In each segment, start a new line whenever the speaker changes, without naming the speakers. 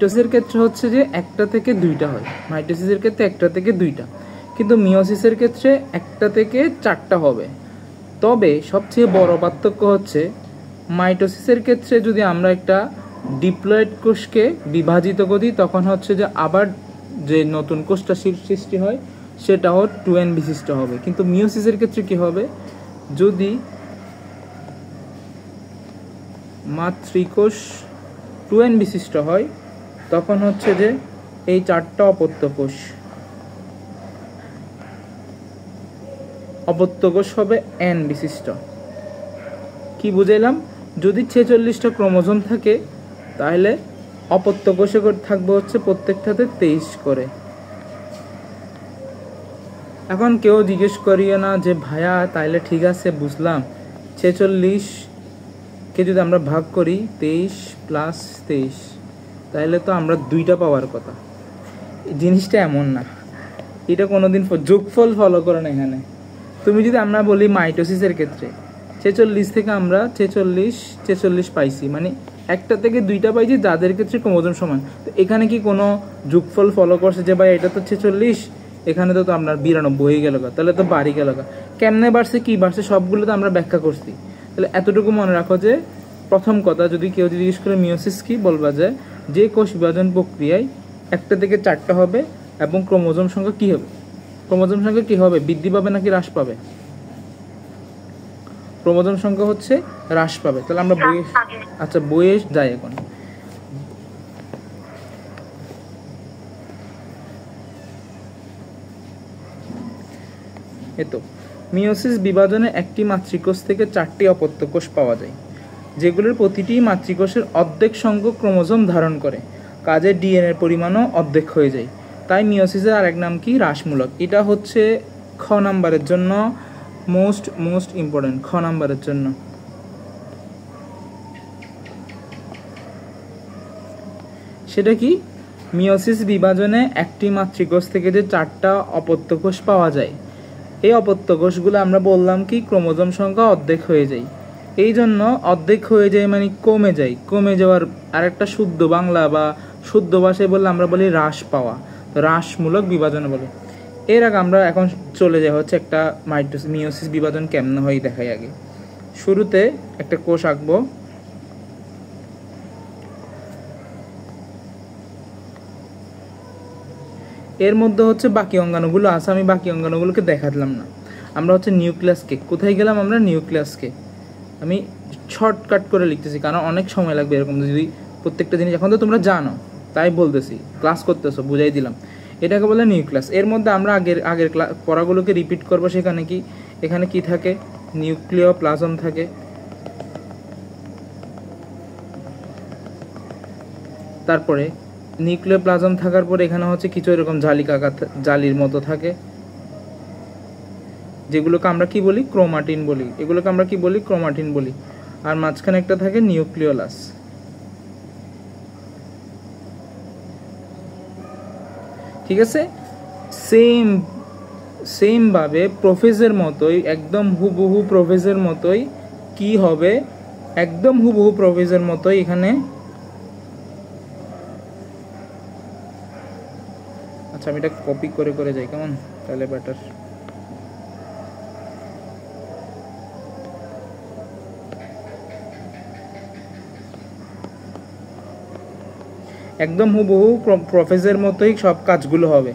মাইটোসিসের ক্ষেত্রে হচ্ছে যে একটা থেকে দুইটা হয়, মাইটোসিসের ক্ষেত্রে একটা থেকে দুইটা, কিন্তু মিওসিসের ক্ষেত্রে একটা থেকে চারটা হবে। তবে সবচেয়ে বড় পার্থক্য হচ্ছে মাইটোসিসের ক্ষেত্রে যদি আমরা একটা ডিপ্লয়েড কোষকে বিভাজিত করি তখন হচ্ছে যে আবার যে নতুন কোষটা সৃষ্টি হয় সেটাও 2n বিশিষ্ট হবে। কিন্তু মিওসিসের ক্ষেত্রে কি হবে, যদি মাতৃকোষ 2n বিশিষ্ট হয় তখন হচ্ছে যে এই চারটা অপত্য কোষ হবে n বিশিষ্ট। কি বুঝাইলাম, যদি 46টা ক্রোমোজোম থাকে তাহলে অপত্য কোষে থাকবে হচ্ছে প্রত্যেকটাতে 23 করে। এখন কেউ জিজ্ঞেস করিও না যে ভাইয়া তাইলে ঠিক আছে বুঝলাম, 46কে যদি আমরা ভাগ করি 23 + 23 তাহলে তো আমরা 2টা পাওয়ার কথা। জিনিসটা এমন না, এটা কোনোদিন যোগফল ফলো করো না। এখানে তুমি যদি আমরা বলি মাইটোসিসের ক্ষেত্রে 46 থেকে আমরা 46 পাইছি, মানে একটা থেকে দুইটা পাইছি যাদের ক্ষেত্রে ক্রোমোজোম সমান। তো এখানে কি কোনো যোগফল ফলো করছে যে ভাই এটা তো 46, এখানে তো আপনার 92 হয়ে গেল, তাহলে তো বাড়ি গেল। কেমনে বাড়ছে কি বাড়ছে সবগুলো তো আমরা ব্যাখ্যা করছি। তাহলে এতটুকু মনে রাখো যে প্রথম কথা, যদি কেউ জিজ্ঞেস করে মিওসিস কি, বলবা যে কোষ বিভাজন প্রক্রিয়ায় একটা থেকে চারটা হবে এবং ক্রোমোজোম সংখ্যা কি হবে, ক্রোমোজোম সংখ্যা কি হবে, বৃদ্ধি পাবে নাকি হ্রাস পাবে? ক্রোমোজোম সংখ্যা হচ্ছে হ্রাস পাবে। তাহলে আমরা বইয়ে যাই। এখন এতো মিওসিস বিভাজনে একটি মাতৃকোষ থেকে 4টি অপত্য কোষ পাওয়া যায়, যেগুলোর প্রতিটি মাতৃকোষের অর্ধেক সংখ্যক ক্রোমোজোম ধারণ করে, কাজে ডিএনএর পরিমাণও অর্ধেক হয়ে যায়। তাই মিওসিসের আরেক নাম কি, হ্রাসমূলক। এটা হচ্ছে খ নাম্বারের জন্য মোস্ট ইম্পর্টেন্ট, খ নাম্বারের জন্য। সেটা কি, মিওসিস বিভাজনে একটি মাতৃকোষ থেকে যে 4টা অপত্য কোষ পাওয়া যায়, এই অপত্য কোষগুলো আমরা বললাম কি ক্রোমোজোম সংখ্যা অর্ধেক হয়ে যায়। এই জন্য অর্ধেক হয়ে যায় মানে কমে যাওয়ার আরেকটা শুদ্ধ বাংলা বা শুদ্ধ ভাষায় বললে আমরা বলি হ্রাস পাওয়া, হ্রাসমূলক বিভাজন বলে। এর আগে আমরা এখন চলে যাই হচ্ছে একটা মিওসিস বিভাজন কেমন হয় দেখাই। আগে শুরুতে একটা কোষ আঁকবো, এর মধ্যে হচ্ছে বাকি অঙ্গাণুগুলো আছে, আমি বাকি অঙ্গাণুগুলোকে দেখালাম না। আমরা হচ্ছে নিউক্লিয়াসকে, কোথায় গেলাম আমরা, নিউক্লিয়াসকে আমি শর্টকাট করে লিখতেছি কারণ অনেক সময় লাগবে এরকম যদি প্রত্যেকটা জিনিস। এখন তো তোমরা জানো তাই বলতেছি, ক্লাস করতেছো বুঝাই দিলাম। এটাকে বলে নিউক্লিয়াস। এর মধ্যে আমরা আগের পড়াগুলোকে রিপিট করবো। সেখানে কি, এখানে কি থাকে, নিউক্লিওপ্লাজম থাকে, তারপরে নিউক্লিওপ্লাজম থাকার পরে এখানে হচ্ছে কিছু এরকম জালির মতো থাকে, যেগুলোকে আমরা কি বলি, ক্রোমাটিন বলি। এগুলোকে আমরা কি বলি, ক্রোমাটিন বলি। আর মাঝখানে একটা থাকে নিউক্লিওলাস। ঠিক আছে, সেম ভাবে প্রোফেজের মতোই, একদম হুবহু প্রোফেজের মতোই কি হবে, একদম হুবহু প্রোফেজের মতোই এখানে। আচ্ছা আমি এটা কপি করে যাই কেমন, তাহলে বেটার। একদম হুবহু প্রফেসরের মতোই সব কাজগুলো হবে।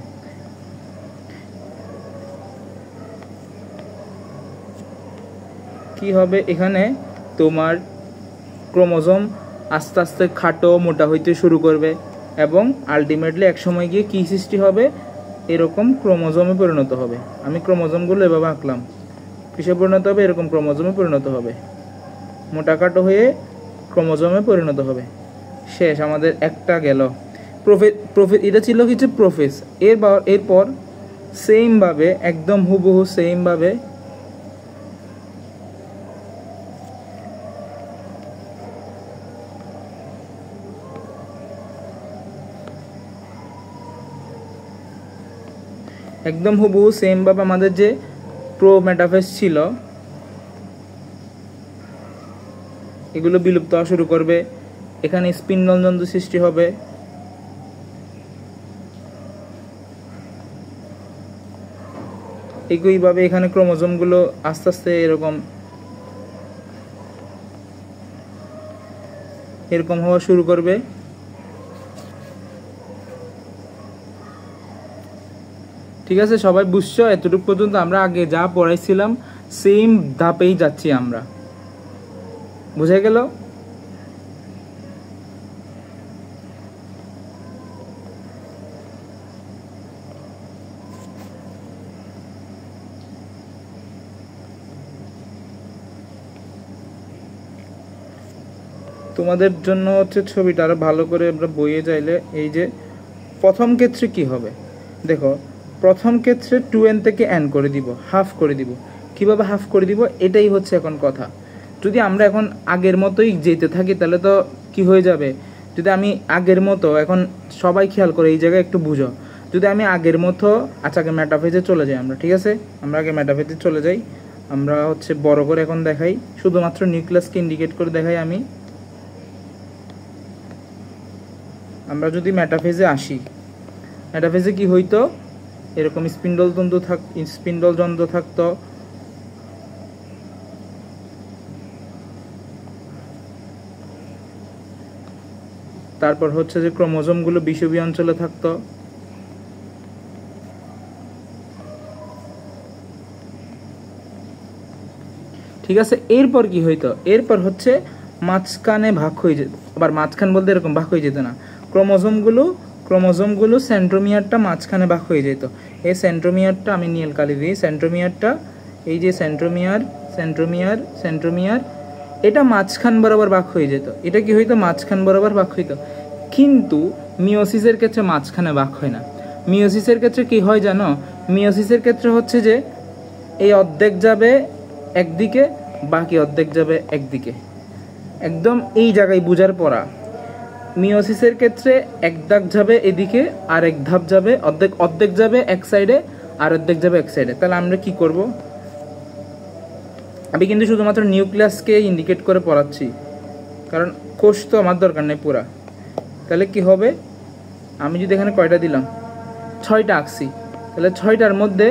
কি হবে, এখানে তোমার ক্রোমোজোম আস্তে আস্তে খাটো মোটা হইতে শুরু করবে এবং আলটিমেটলি এক সময় গিয়ে কি সৃষ্টি হবে, এরকম ক্রোমোজোমে পরিণত হবে। আমি ক্রোমোজোমগুলো এভাবে আঁকলাম, কিসে পরিণত হবে, এরকম ক্রোমোজোমে পরিণত হবে, মোটা খাটো হয়ে ক্রোমোজোমে পরিণত হবে। শেষ, আমাদের একটা গেল। এটা ছিল কিছু প্রোফেজ। এরপর সেম ভাবে, একদম হুবহু সেম ভাবে আমাদের যে প্রোমেটাফেজ ছিল এগুলো বিলুপ্ত হওয়া শুরু করবে। এখানে স্পিন্ডলযন্ত্র সৃষ্টি হবে, একইভাবে এখানে ক্রোমোজোমগুলো আস্তে আস্তে এরকম হওয়া শুরু করবে। ঠিক আছে, সবাই বুঝছো? এতটুকু পর্যন্ত আমরা আগে যা পড়াইছিলাম সেম ধাপেই যাচ্ছি আমরা। বুঝে গেল? তোমাদের জন্য হচ্ছে ছবিটা আরো ভালো করে আমরা বইয়ে চাইলে, এই যে প্রথম ক্ষেত্রে কি হবে দেখো, প্রথম ক্ষেত্রে 2n থেকে n করে দিব, হাফ করে দিব। কিভাবে হাফ করে দিব এটাই হচ্ছে এখন কথা। যদি আমরা এখন আগের মতোই যেতে থাকি তাহলে তো কি হয়ে যাবে, যদি আমি আগের মতো, এখন সবাই খেয়াল করে এই জায়গায় একটু বুঝো, যদি আমি আগের মতো, আচ্ছা আগে মেটাফেজে চলে যাই আমরা, ঠিক আছে? আমরা আগে মেটাফেজে চলে যাই। আমরা হচ্ছে বড় করে এখন দেখাই, শুধুমাত্র নিউক্লিয়াসকে ইন্ডিকেট করে দেখাই আমি। আমরা যদি মেটাফেজে আসি, মেটাফেজে কি হইতো, এরকম স্পিন্ডল যন্ত্র থাকতো, তারপর হচ্ছে যে ক্রোমোজোমগুলো বিষুবীয় অঞ্চলে থাকতো, ঠিক আছে? এরপর কি হইতো, এরপর হচ্ছে মাঝখানে ভাগ হয়ে যেত, আবার মাঝখান বলতে এরকম ভাগ হয়ে যেত না, ক্রোমোজোমগুলো সেন্ট্রোমিয়ারটা মাঝখানে ভাগ হয়ে যেত। এই সেন্ট্রোমিয়ারটা আমি নীল কালি দিই, সেন্ট্রোমিয়ারটা, এই যে সেন্ট্রোমিয়ার এটা মাঝখান বরাবর ভাগ হয়ে যেত। এটা কি হইতো, মাঝখান বরাবর ভাগ হইতো। কিন্তু মিওসিসের ক্ষেত্রে মাঝখানে ভাগ হয় না। মিওসিসের ক্ষেত্রে কি হয় জানো, মিওসিসের ক্ষেত্রে হচ্ছে যে এই অর্ধেক যাবে একদিকে, বাকি অর্ধেক যাবে একদিকে, একদম এই জায়গায় বুঝার পড়া। মিওসিসের ক্ষেত্রে এক দাগ যাবে এদিকে, আর এক ধাপ যাবে, অর্ধেক যাবে এক সাইডে, আর অর্ধেক যাবে এক সাইডে। তাহলে আমরা কি করব, আমি কিন্তু শুধুমাত্র নিউক্লিয়াসকে ইন্ডিকেট করে পড়াচ্ছি, কারণ কোষ তো আমার দরকার নেই পুরা। তাহলে কি হবে, আমি যদি এখানে কয়টা দিলাম, 6টা আঁকছি, তাহলে 6টার মধ্যে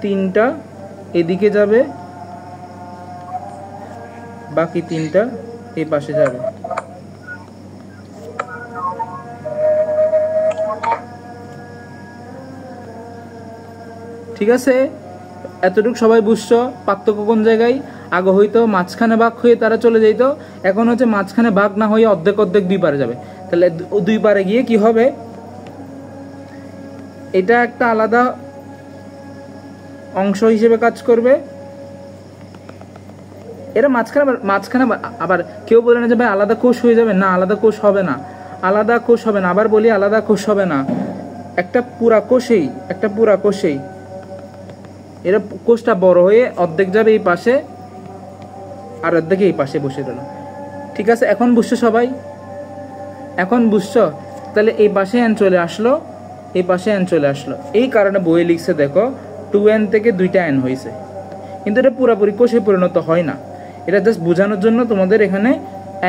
3টা এদিকে যাবে, বাকি 3টা এই পাশে যাবে। ঠিক আছে, এতটুকু সবাই বুঝছো? পার্থক্য কোন জায়গায়? আগে হয়তো মাঝখানে ভাগ হয়ে তারা চলে যেত, এখন হচ্ছে মাঝখানে ভাগ না হয়ে অর্ধেক দুই পারে যাবে। তাহলে দুই পারে গিয়ে কি হবে, এটা একটা আলাদা অংশ হিসেবে কাজ করবে। এরা মাঝখানে আবার কেউ বলে না যে ভাই আলাদা কোষ হয়ে যাবে, না আলাদা কোষ হবে না, আবার বলি আলাদা কোষ হবে না, একটা পুরা কোষেই এরা কোষটা বড় হয়ে অর্ধেক যাবে এই পাশে, আর অর্ধেক এই পাশে বসে গেল। ঠিক আছে, এখন বুঝছো সবাই? এখন বুঝছো? তাহলে এই পাশে n চলে আসলো, এই পাশে n চলে আসলো। এই কারণে বইয়ে লিখছে দেখো 2n থেকে 2টা n হয়েছে, কিন্তু এটা পুরোপুরি কোষে পরিণত হয় না। এটা জাস্ট বোঝানোর জন্য তোমাদের এখানে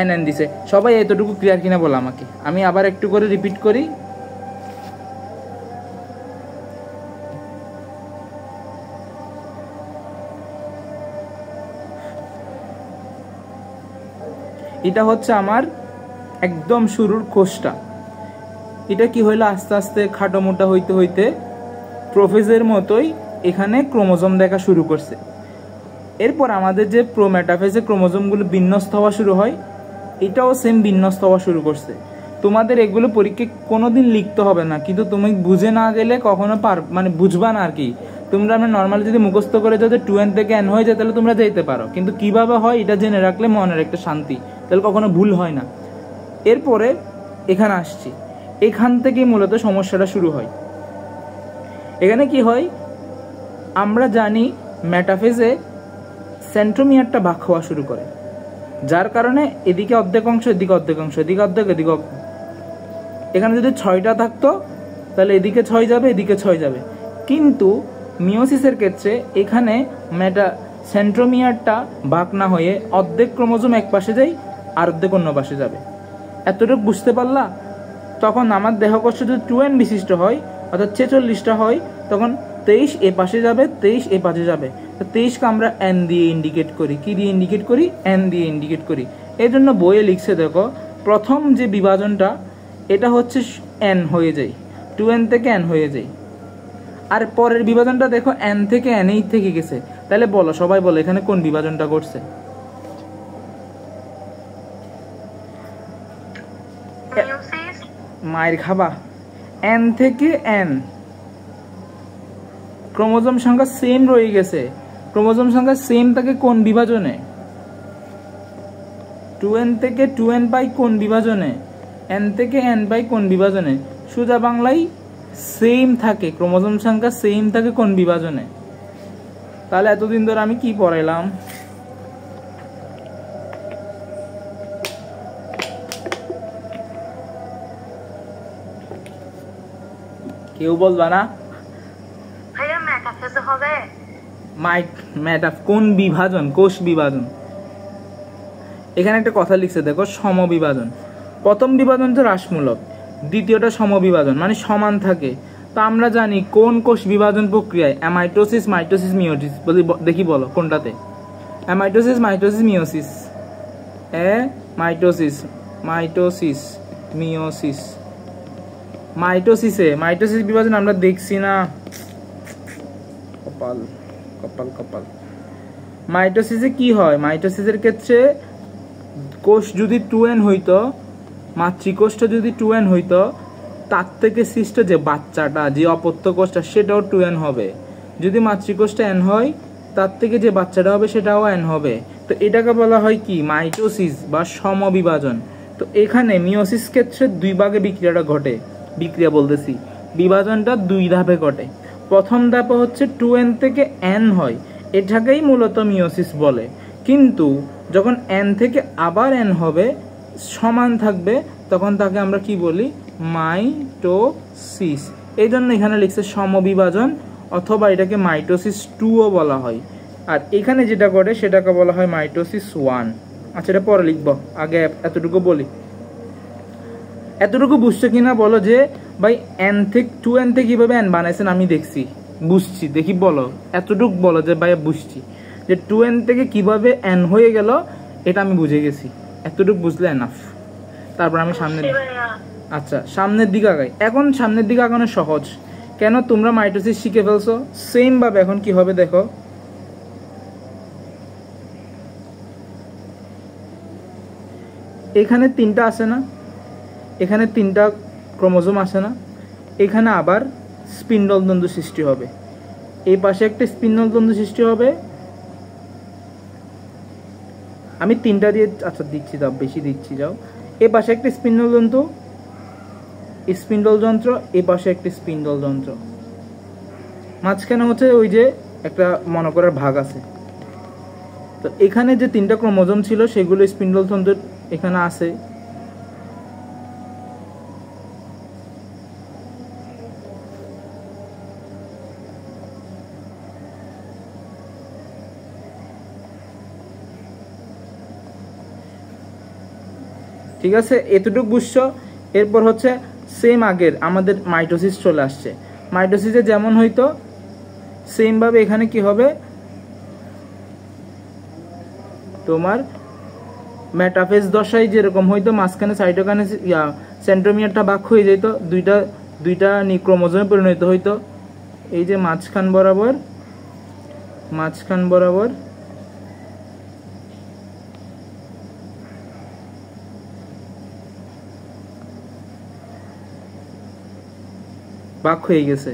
n দিছে। সবাই এতটুকু ক্লিয়ার কিনা বলো আমাকে, আমি আবার একটু করে রিপিট করি। এটা হচ্ছে আমার একদম শুরুর কোষটা। এটা কি হইলো, আস্তে আস্তে খাটো মোটা হইতে হইতে প্রোফেজের মতোই এখানে ক্রোমোজোম দেখা শুরু করছে। এরপর আমাদের যে প্রোমেটাফেজে ক্রোমোজোমগুলো বিন্যস্ত হওয়া শুরু হয়, এটাও সেম বিন্যস্ত হওয়া শুরু করছে। তোমাদের এগুলো পরীক্ষায় কোনোদিন লিখতে হবে না, কিন্তু তুমি বুঝে না গেলে কখনো মানে বুঝবা না আর কি। তোমরা নর্মালি যদি মুখস্থ করে যদি 2n থেকে n হয়ে যায় তাহলে তোমরা যেতে পারো, কিন্তু কিভাবে হয় এটা জেনে রাখলে মনের একটা শান্তি, তাহলে কখনো ভুল হয় না। এরপরে এখানে আসছি, এখান থেকেই মূলত সমস্যাটা শুরু হয়। এখানে কি হয়, আমরা জানি মেটাফেজে সেন্ট্রোমিয়ারটা ভাগ হওয়া শুরু করে, যার কারণে এদিকে অর্ধেক অংশ, এদিকে অর্ধেক অংশ, এদিকে অর্ধেক, এদিকে। এখানে যদি 6টা থাকতো তাহলে এদিকে 6 যাবে, এদিকে 6 যাবে। কিন্তু মিওসিসের ক্ষেত্রে এখানে সেন্ট্রোমিয়ারটা ভাগ না হয়ে অর্ধেক ক্রোমোজোম এক পাশে যায়, আর অর্ধেক অন্য পাশে যাবে। এতটুকু বুঝতে পারলা? তখন আমার দেহকোষ যদি 2n বিশিষ্ট হয়, অর্থাৎ 46টা হয়, তখন 23 এ পাশে যাবে, 23 এ পাশে যাবে। তো 23কে আমরা n দিয়ে ইন্ডিকেট করি। কি দিয়ে ইন্ডিকেট করি? n দিয়ে ইন্ডিকেট করি। এই জন্য বইয়ে লিখছে দেখো, প্রথম যে বিভাজনটা এটা হচ্ছে n হয়ে যায়, 2n থেকে n হয়ে যায়। আর পরের বিভাজনটা দেখো n থেকে n এই থেকে গেছে। তাহলে বলো, সবাই বলো এখানে কোন বিভাজনটা করছে? মায়ের খাবা। n থেকে n ক্রোমোজোম সংখ্যা সেম রয়ে গেছে। ক্রোমোজোম সংখ্যা সেম থাকে কোন বিভাজনে? 2n থেকে 2n পাই কোন বিভাজনে? n থেকে n পাই কোন বিভাজনে? সোজা বাংলায় সেম থাকে, ক্রোমোজোম সংখ্যা সেম থাকে কোন বিভাজনে? তাহলে এতদিন ধরে আমি কি পড়াইলাম? কেউ বলবা না? কোন বিভাজন? কোষ বিভাজন। এখানে একটা কথা লিখছে দেখো, সমবিভাজন। প্রথম বিভাজন তো হ্রাসমূলক, দ্বিতীয়টা সমবিভাজন মানে সমান থাকে। তো আমরা জানি কোন কোষ বিভাজন প্রক্রিয়ায়? Amitosis, mitosis, meiosis. দেখি বলো কোনটাতে? Amitosis, mitosis, meiosis. Mitosis, mitosis, meiosis. Mitosis বিভাজন আমরা দেখছি না। কপাল কপাল কপাল। মাইটোসিসে কি হয়? মাইটোসিসের ক্ষেত্রে কোষ যদি 2n হইতো, মাতৃকোষটা যদি 2n হইতো, তার থেকে সৃষ্ট যে বাচ্চাটা, যে অপত্য কোষটা, সেটাও 2n হবে। যদি মাতৃকোষটা n হয়, তার থেকে যে বাচ্চাটা হবে সেটাও n হবে। তো এটাকে বলা হয় কি? মাইটোসিস বা সমবিভাজন। তো এখানে মিওসিস ক্ষেত্রে দুই ভাগে বিক্রিয়াটা ঘটে। বিক্রিয়া বলতেছি, বিভাজনটা দুই ধাপে ঘটে। প্রথম ধাপে হচ্ছে 2n থেকে n হয়, এটাকেই মূলত মিওসিস বলে। কিন্তু যখন n থেকে আবার n হবে, সমান থাকবে, তখন তাকে আমরা কি বলি? মাইটোসিস। এই জন্য এখানে লিখছে সমবিভাজন, অথবা এটাকে মাইটোসিস 2ও বলা হয়। আর এখানে যেটা করে সেটাকে বলা হয় মাইটোসিস 1। আচ্ছা, এটা পরে লিখবো, আগে এতটুকু বলি। এতটুকু বুঝছো কিনা বলো, যে ভাই n থেকে 2n থেকে কিভাবে n বানাইছেন আমি দেখছি, বুঝছি। দেখি বলো, এতটুকু বলো যে ভাই বুঝছি, যে 2n থেকে কিভাবে n হয়ে গেল এটা আমি বুঝে গেছি। এতটুকু বুঝলে এনাফ। তারপর আমি সামনের আচ্ছা সামনের দিকে আগাই। এখন সামনের দিকে আগানো সহজ, কেন? তোমরা মাইটোসিস শিখে ফেলছো। সেম ভাবে এখন কি হবে দেখো, এখানে 3টা আছে না, এখানে 3টা ক্রোমোজোম আছে না, এখানে আবার স্পিন্ডল তন্তু সৃষ্টি হবে। এই পাশে একটা স্পিন্ডল তন্তু সৃষ্টি হবে। আমি 3টা দিয়ে আচ্ছা দিচ্ছি, যাও বেশি দিচ্ছি, যাও। এই পাশে একটা স্পিন্ডল তন্তু, স্পিন্ডল যন্ত্র, এই পাশে একটা স্পিন্ডল যন্ত্র, মাঝখানে হচ্ছে ওই যে একটা মনে করার ভাগ আছে। তো এখানে যে 3টা ক্রোমোজোম ছিল সেগুলো স্পিন্ডল তন্তু এখানে আছে। ঠিক আছে, এতটুকু বুঝছো। এরপর হচ্ছে সেম আগের আমাদের মাইটোসিস চলে আসছে। মাইটোসিসে যেমন হইতো সেম ভাবে এখানে কি হবে, তোমার মেটাফেজ দশায় যেরকম হইতো, মাঝখানে সাইটোকাইনেস সেন্ট্রোমিয়ারটা ভাগ হয়ে যেত, দুইটা ক্রোমোজোমে পরিণত হইতো। এই যে মাঝখান বরাবর ভাগ হয়ে গেছে।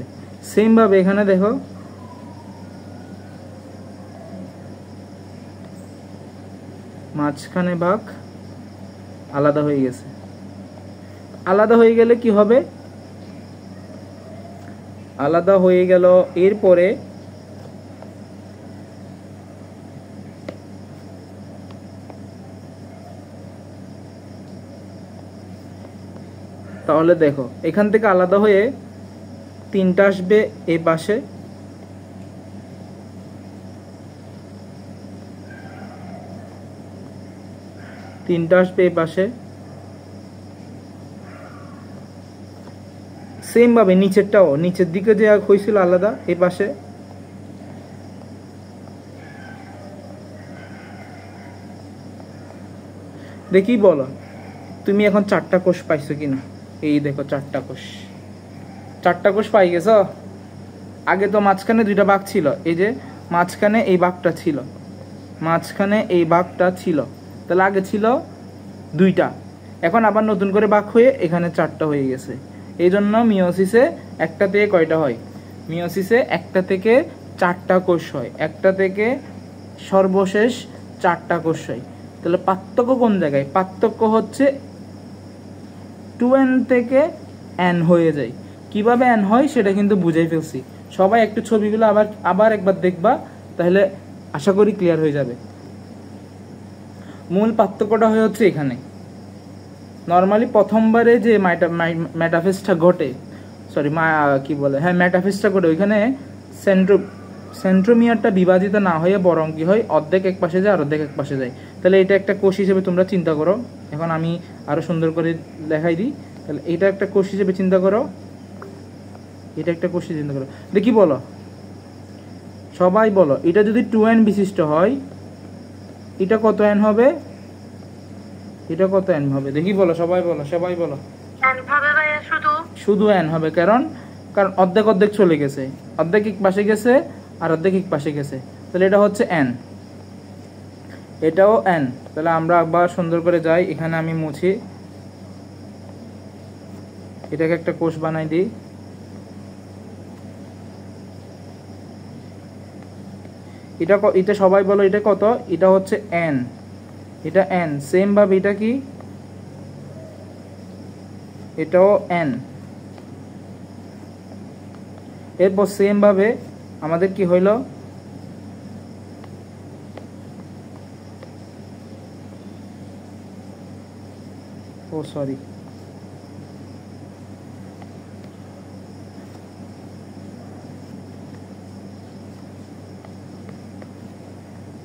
সেম ভাবে এখানে দেখো, মাঝখানে ভাগ আলাদা হয়ে গেছে। আলাদা হয়ে গেলে কি হবে? আলাদা হয়ে গেল, এরপরে তাহলে দেখো এখান থেকে আলাদা হয়ে 3টা আসবে এই পাশে, সেম ভাবে নিচেরটাও, নিচের দিকে যে হয়েছিল আলাদা, এই পাশে দেখি বলো তুমি এখন 4টা কোষ পাইছো কিনা। এই দেখো 4টা কোষ, 4টা কোষ পাই গেছ। আগে তো মাঝখানে 2টা ভাগ ছিল, এই যে মাঝখানে এই ভাগটা ছিল, মাঝখানে এই ভাগটা ছিল, তাহলে আগে ছিল 2টা, এখন আবার নতুন করে ভাগ হয়ে এখানে 4টা হয়ে গেছে। এই জন্য মিওসিসে একটা থেকে কয়টা হয়, মিওসিসে একটা থেকে 4টা কোষ হয়, একটা থেকে সর্বশেষ 4টা কোষ হয়। তাহলে পার্থক্য কোন জায়গায়, পার্থক্য হচ্ছে 2n থেকে n হয়ে যায়। কিভাবে n হয় সেটা কিন্তু বুঝাই ফেলছি, সবাই একটু ছবিগুলো আবার একবার দেখবা, তাহলে আশা করি ক্লিয়ার হয়ে যাবে। মূল পার্থক্যটা হচ্ছে এখানে, নর্মালি প্রথমবারে যে মেটাফেজটা ঘটে, সরি কি বলে, হ্যাঁ মেটাফেজটা ঘটে, ওইখানে সেন্ট্রোমিয়ারটা বিভাজিত না হয়ে বরং কি হয়, অর্ধেক এক পাশে যায় আর অর্ধেক এক পাশে যায়। তাহলে এটা একটা কোষ হিসেবে তোমরা চিন্তা করো, এখন আমি আরো সুন্দর করে দেখাই দিই। তাহলে এটা একটা কোষ হিসেবে চিন্তা করো, এটা একটা কোষ হিসেবে চিন্তা করো, দেখি বলো সবাই বলো, এটা যদি 2n বিশিষ্ট হয় এটা কত n হবে, এটা কত n হবে, দেখি বলো সবাই বলো, সবাই বলো।
n হবে ভাইয়া,
শুধু n হবে, কারণ অর্ধেক অর্ধেক চলে গেছে, অর্ধেক এক পাশে গেছে আর অর্ধেক এক পাশে গেছে, তাহলে এটা হচ্ছে n, এটাও n। তাহলে আমরা আবার সুন্দর করে যাই, এখানে আমি মুছি, এটাকে একটা কোষ বানাই দিই, এটা সবাই বলো এটা কত, এটা হচ্ছে n, এটা n। সেম ভাবে এটা কি, এটাও n। এরপর সেম ভাবে আমাদের কি হইল, ও সরি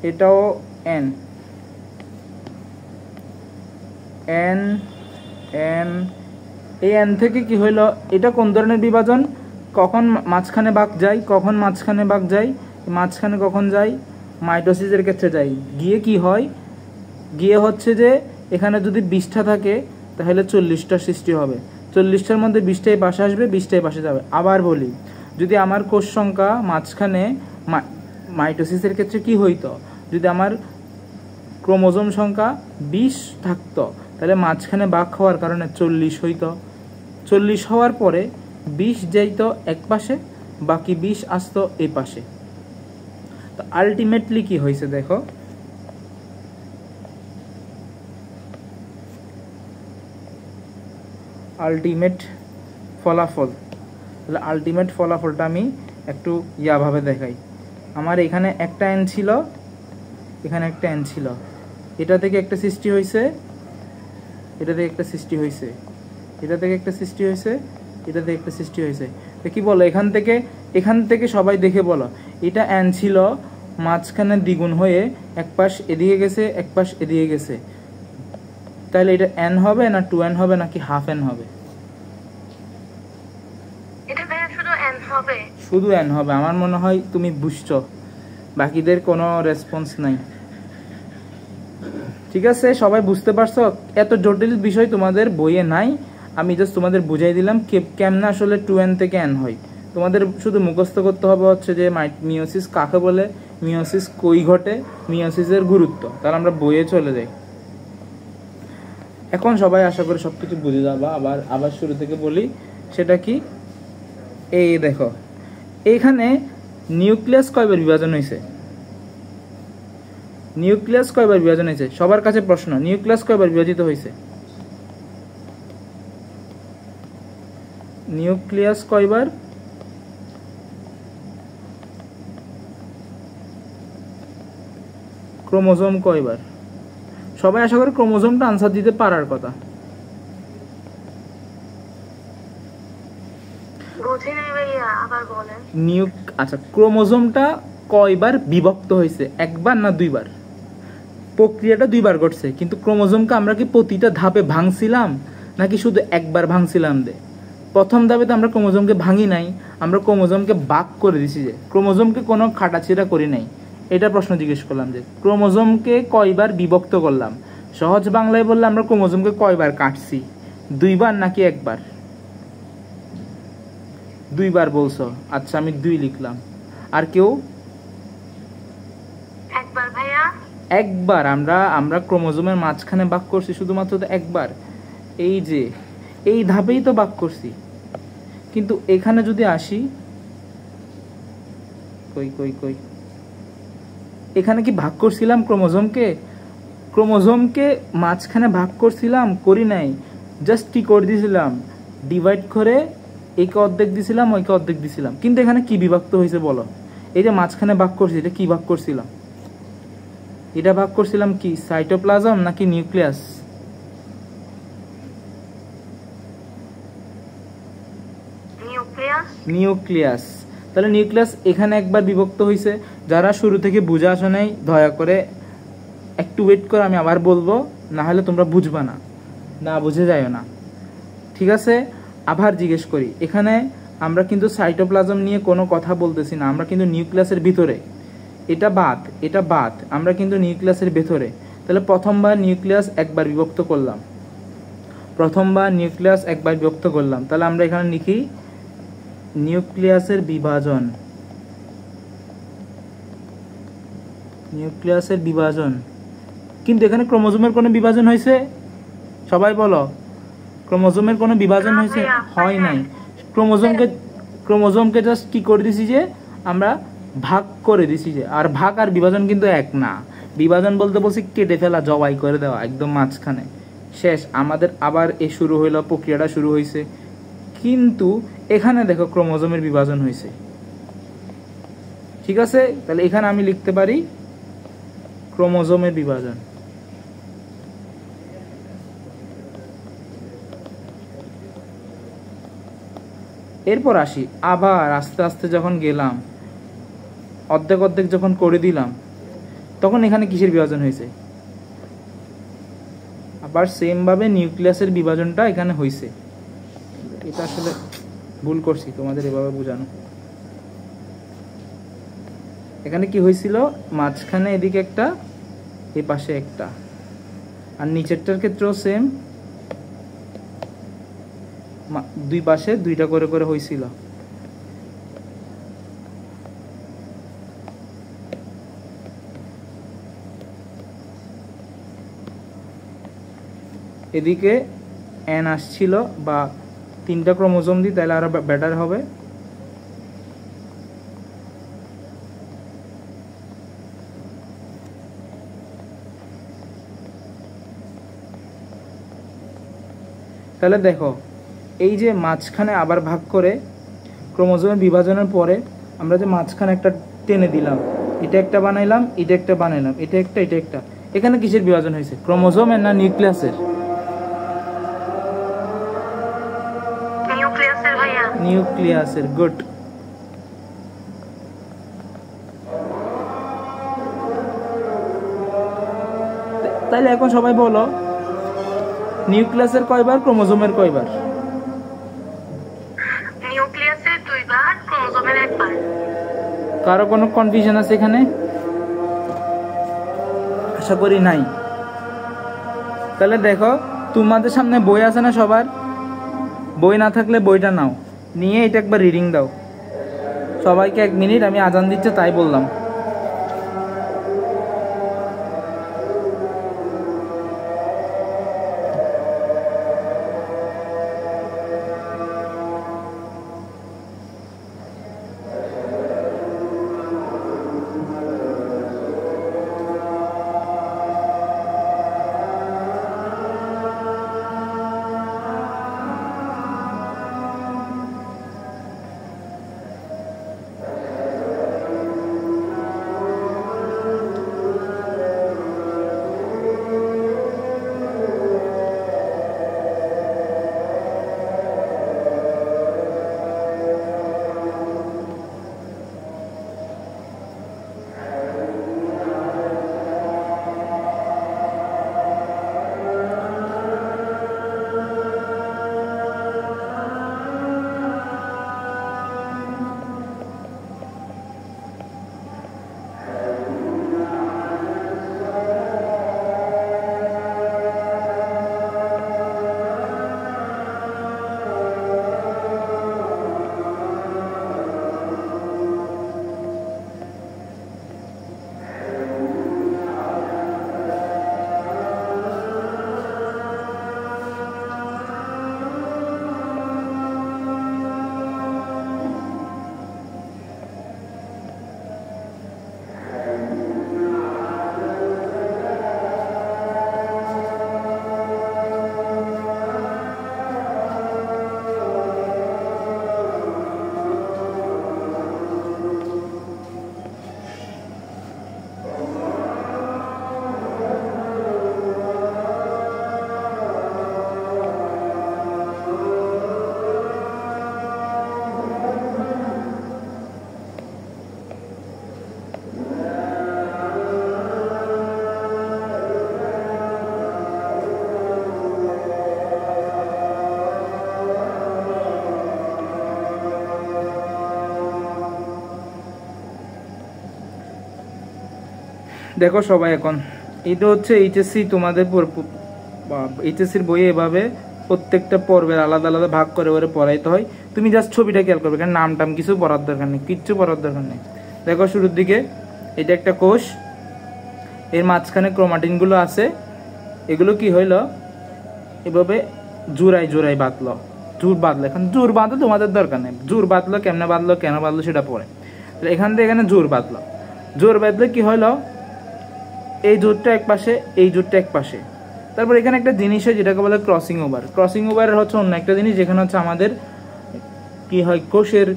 এটাও n, n n, এই n থেকে কি হইল, এটা কোন ধরনের বিভাজন, কখন মাঝখানে ভাগ যায়, কখন মাঝখানে ভাগ যায়, মাঝখানে কখন যায়, মাইটোসিসের ক্ষেত্রে যায়, গিয়ে কি হয়, গিয়ে হচ্ছে যে এখানে যদি 20টা থাকে তাহলে 40টা সৃষ্টি হবে, 40টার মধ্যে 20টাই পাশে আসবে, 20টাই পাশে যাবে। আবার বলি, যদি আমার কোষ সংখ্যা মাঝখানে মাইটোসিসের ক্ষেত্রে কি হইতো, যদি আমার ক্রোমোজোম সংখ্যা 20 থাকতো তাহলে মাঝখানে ভাগ হওয়ার কারণে 40 হইতো, 40 হওয়ার পরে 20 যাইতো এক পাশে, বাকি 20 আসতো এই পাশে। তো আলটিমেটলি কি হয়েছে দেখো, আলটিমেট ফলাফল, তাহলে আলটিমেট ফলাফলটা আমি একটু ভাবে দেখাই। আমার এখানে একটা n ছিল, এখানে একটা n ছিল, এটা থেকে একটা সৃষ্টি হয়েছে, এটা থেকে একটা সৃষ্টি হয়েছে, এটা থেকে একটা সৃষ্টি হয়েছে, এটা থেকে একটা সৃষ্টি হয়েছে। তো কি বলো, এখান থেকে সবাই দেখে বলো, এটা n ছিল, মাঝখানে দ্বিগুণ হয়ে এক পাশ এদিকে গেছে, এক পাশ এদিকে গেছে, তাহলে এটা n হবে না 2n হবে নাকি হাফ n হবে?
এটা ভাইয়া শুধু n হবে,
শুধু n হবে। আমার মনে হয় তুমি বুঝছো, বাকিদের কোনো রেসপন্স নাই। ঠিক আছে, সবাই বুঝতে পারছো? এত জটিল বিষয় তোমাদের বইয়ে নাই, আমি জাস্ট তোমাদের বুঝাই দিলাম কেমনে আসলে 2n থেকে n হয়। তোমাদের শুধু মুখস্থ করতে হবে হচ্ছে যে মিওসিস কাকে বলে, মিওসিস কই ঘটে, মিওসিসের গুরুত্ব, তাহলে আমরা বইয়ে চলে যাই। এখন সবাই আশা করি সবকিছু বুঝে যাবা। আবার শুরু থেকে বলি, সেটা কি, এই দেখো এইখানে নিউক্লিয়াস কয়বার বিভাজন হয়েছে, নিউক্লিয়াস কয়বার বিভাজন হয়েছে, সবার কাছে প্রশ্ন, নিউক্লিয়াস কয়বার বিভাজিত হয়েছে, নিউক্লিয়াস কয়বার, ক্রোমোজোম কয়বার? সবাই আশা করি ক্রোমোজোমটা আনসার দিতে পারার কথা। আচ্ছা, ক্রোমোজোমটা কয়বার বিভক্ত হয়েছে, একবার না দুইবার? প্রক্রিয়াটা দুইবার ঘটছে, কিন্তু ক্রোমোজোমকে আমরা কি প্রতিটা ধাপে ভাঙছিলাম নাকি শুধু একবার ভাঙছিলাম? প্রথম ধাপে তো আমরা ক্রোমোজোমকে ভাঙি নাই, আমরা ক্রোমোজোমকে ভাগ করে দিছি। যে ক্রোমোজোমকে কোনো খাটাছিড়া করি নাই, এটা প্রশ্ন জিজ্ঞেস করলাম যে ক্রোমোজোমকে কয়বার বিভক্ত করলাম। সহজ বাংলায় বললে আমরা ক্রোমোজোমকে কয়বার কাটছি, 2 বার নাকি 1 বার? 2 বার বলছো, আচ্ছা আমি 2 লিখলাম। আর কেউ?
একবার ভাইয়া।
একবার আমরা ক্রোমোজোমের মাঝখানে ভাগ করছি শুধুমাত্র তো একবার। এই যে এই ধাপেই তো ভাগ করছি। কিন্তু এখানে যদি আসি, কই কই কই, এখানে কি ভাগ করছিলাম ক্রোমোজোমকে? ক্রোমোজোমকে মাঝখানে ভাগ করছিলাম? করি নাই। জাস্ট কি করে দিয়েছিলাম, ডিভাইড করে একে অর্ধেক দিছিলাম, ওইকে অর্ধেক দিছিলাম। কিন্তু এখানে কি বিভক্ত হয়েছে বলো? এই যে মাঝখানে ভাগ করছি, এটা কি ভাগ করছিলাম? এটা ভাগ করছিলাম কি, সাইটোপ্লাজম নাকি নিউক্লিয়াস? নিউক্লিয়াস। তাহলে নিউক্লিয়াস এখানে একবার বিভক্ত হয়েছে। যারা শুরু থেকে বুঝে আসো নাই, দয়া করে একটু ওয়েট করে, আমি আবার বলবো, না হলে তোমরা বুঝবা না, না বুঝে যাইও না, ঠিক আছে? আবার জিজ্ঞেস করি, এখানে আমরা কিন্তু সাইটোপ্লাজম নিয়ে কোনো কথা বলতেছি না, আমরা কিন্তু নিউক্লিয়াসের ভিতরে। এটা বাদ, আমরা কিন্তু নিউক্লিয়াসের ভেতরে। তাহলে প্রথমবার নিউক্লিয়াস একবার বিভক্ত করলাম, তাহলে আমরা এখানে লিখি নিউক্লিয়াসের বিভাজন। কিন্তু এখানে ক্রোমোজোমের কোনো বিভাজন হয়েছে? সবাই বলো, ক্রোমোজোমের কোনো বিভাজন হয়েছে? হয় নাই। ক্রোমোজোমকে জাস্ট কি করে দিছি, যে আমরা ভাগ করে দিছি। যে আর ভাগ আর বিভাজন কিন্তু এক না। বিভাজন বলতে বলছি কেটে ফেলা, জবাই করে দেওয়া একদম মাঝখানে, শেষ। আমাদের আবার শুরু হইলো, প্রক্রিয়াটা শুরু হয়েছে। কিন্তু এখানে দেখো ক্রোমোজোমের বিভাজন হয়েছে, ঠিক আছে? তাহলে এখানে আমি লিখতে পারি ক্রোমোজোমের বিভাজন। এরপর আসি, আবার আস্তে আস্তে যখন গেলাম, অর্ধেক যখন করে দিলাম, তখন এখানে কিসের বিভাজন হয়েছে? আবার সেম ভাবে নিউক্লিয়াসের বিভাজনটা এখানে হয়েছে। এটা আসলে ভুল করছি তোমাদের এভাবে বোঝানো। এখানে কি হয়েছিল, মাঝখানে এদিকে একটা, এই পাশে একটা, আর নিচেরটার ক্ষেত্রেও সেম, 2 পাশে 2টা করে করে হয়েছিল। এদিকে এন আসছিল, বা 3টা ক্রোমোজোম দিই তাহলে আরো বেটার হবে। তাহলে দেখো, এই যে মাঝখানে আবার ভাগ করে ক্রোমোজোমের বিভাজনের পরে আমরা যে মাঝখানে একটা টেনে দিলাম, এটা একটা বানাইলাম, এটা একটা বানাইলাম, এটা একটা। এখানে কিসের বিভাজন হয়েছে, ক্রোমোজোমের না নিউক্লিয়াসের? নিউক্লিয়াসের। গুড। তাইলে এখন সবাই বলো, নিউক্লিয়াসের কয়বার, ক্রোমোজোমের কয়বার?
নিউক্লিয়াসের 2 বার, ক্রোমোজোমের 1 বার।
কারো কোনো কনফিউশন আছে এখানে? আশা করি নাই। তাহলে দেখো, তোমাদের সামনে বই আছে না সবার? বই না থাকলে বইটা নাও, নিয়ে এটা একবার রিডিং দাও। সবাইকে 1 মিনিট, আমি আজান দিচ্ছে তাই বললাম। দেখো সবাই, এখন এটা হচ্ছে এইচএসসি, তোমাদের এইচএসসির বইয়ে এভাবে প্রত্যেকটা পর্বের আলাদা আলাদা ভাগ করে করে পড়াইতে হয়। তুমি জাস্ট ছবিটা খেয়াল করবে, কারণ নাম টাম কিছু পড়ার দরকার নেই, কিচ্ছু পড়ার দরকার নেই। দেখো শুরুর দিকে এটা একটা কোষ, এর মাঝখানে ক্রোমাটিনগুলো আছে। এগুলো কি হইলো, এভাবে জোড়ায় জোড়ায় বাঁধলো, জোর বাঁধলো। এখন জোর বাঁধলো তোমাদের দরকার নেই, জোর বাঁধলো কেমনে বাঁধলো, কেন বাঁধলো সেটা পড়ে। এখান থেকে এখানে জোর বাঁধলো, জোর বাঁধলে কি হইলো, এই জোরটা এক পাশে, এই জোরটা এক পাশে। তারপর এখানে একটা জিনিস হয় যেটাকে বলে ক্রসিং ওভার। ক্রসিং ওভারের হচ্ছে অন্য একটা জিনিস, যেখানে হচ্ছে আমাদের কি হয়, কোষের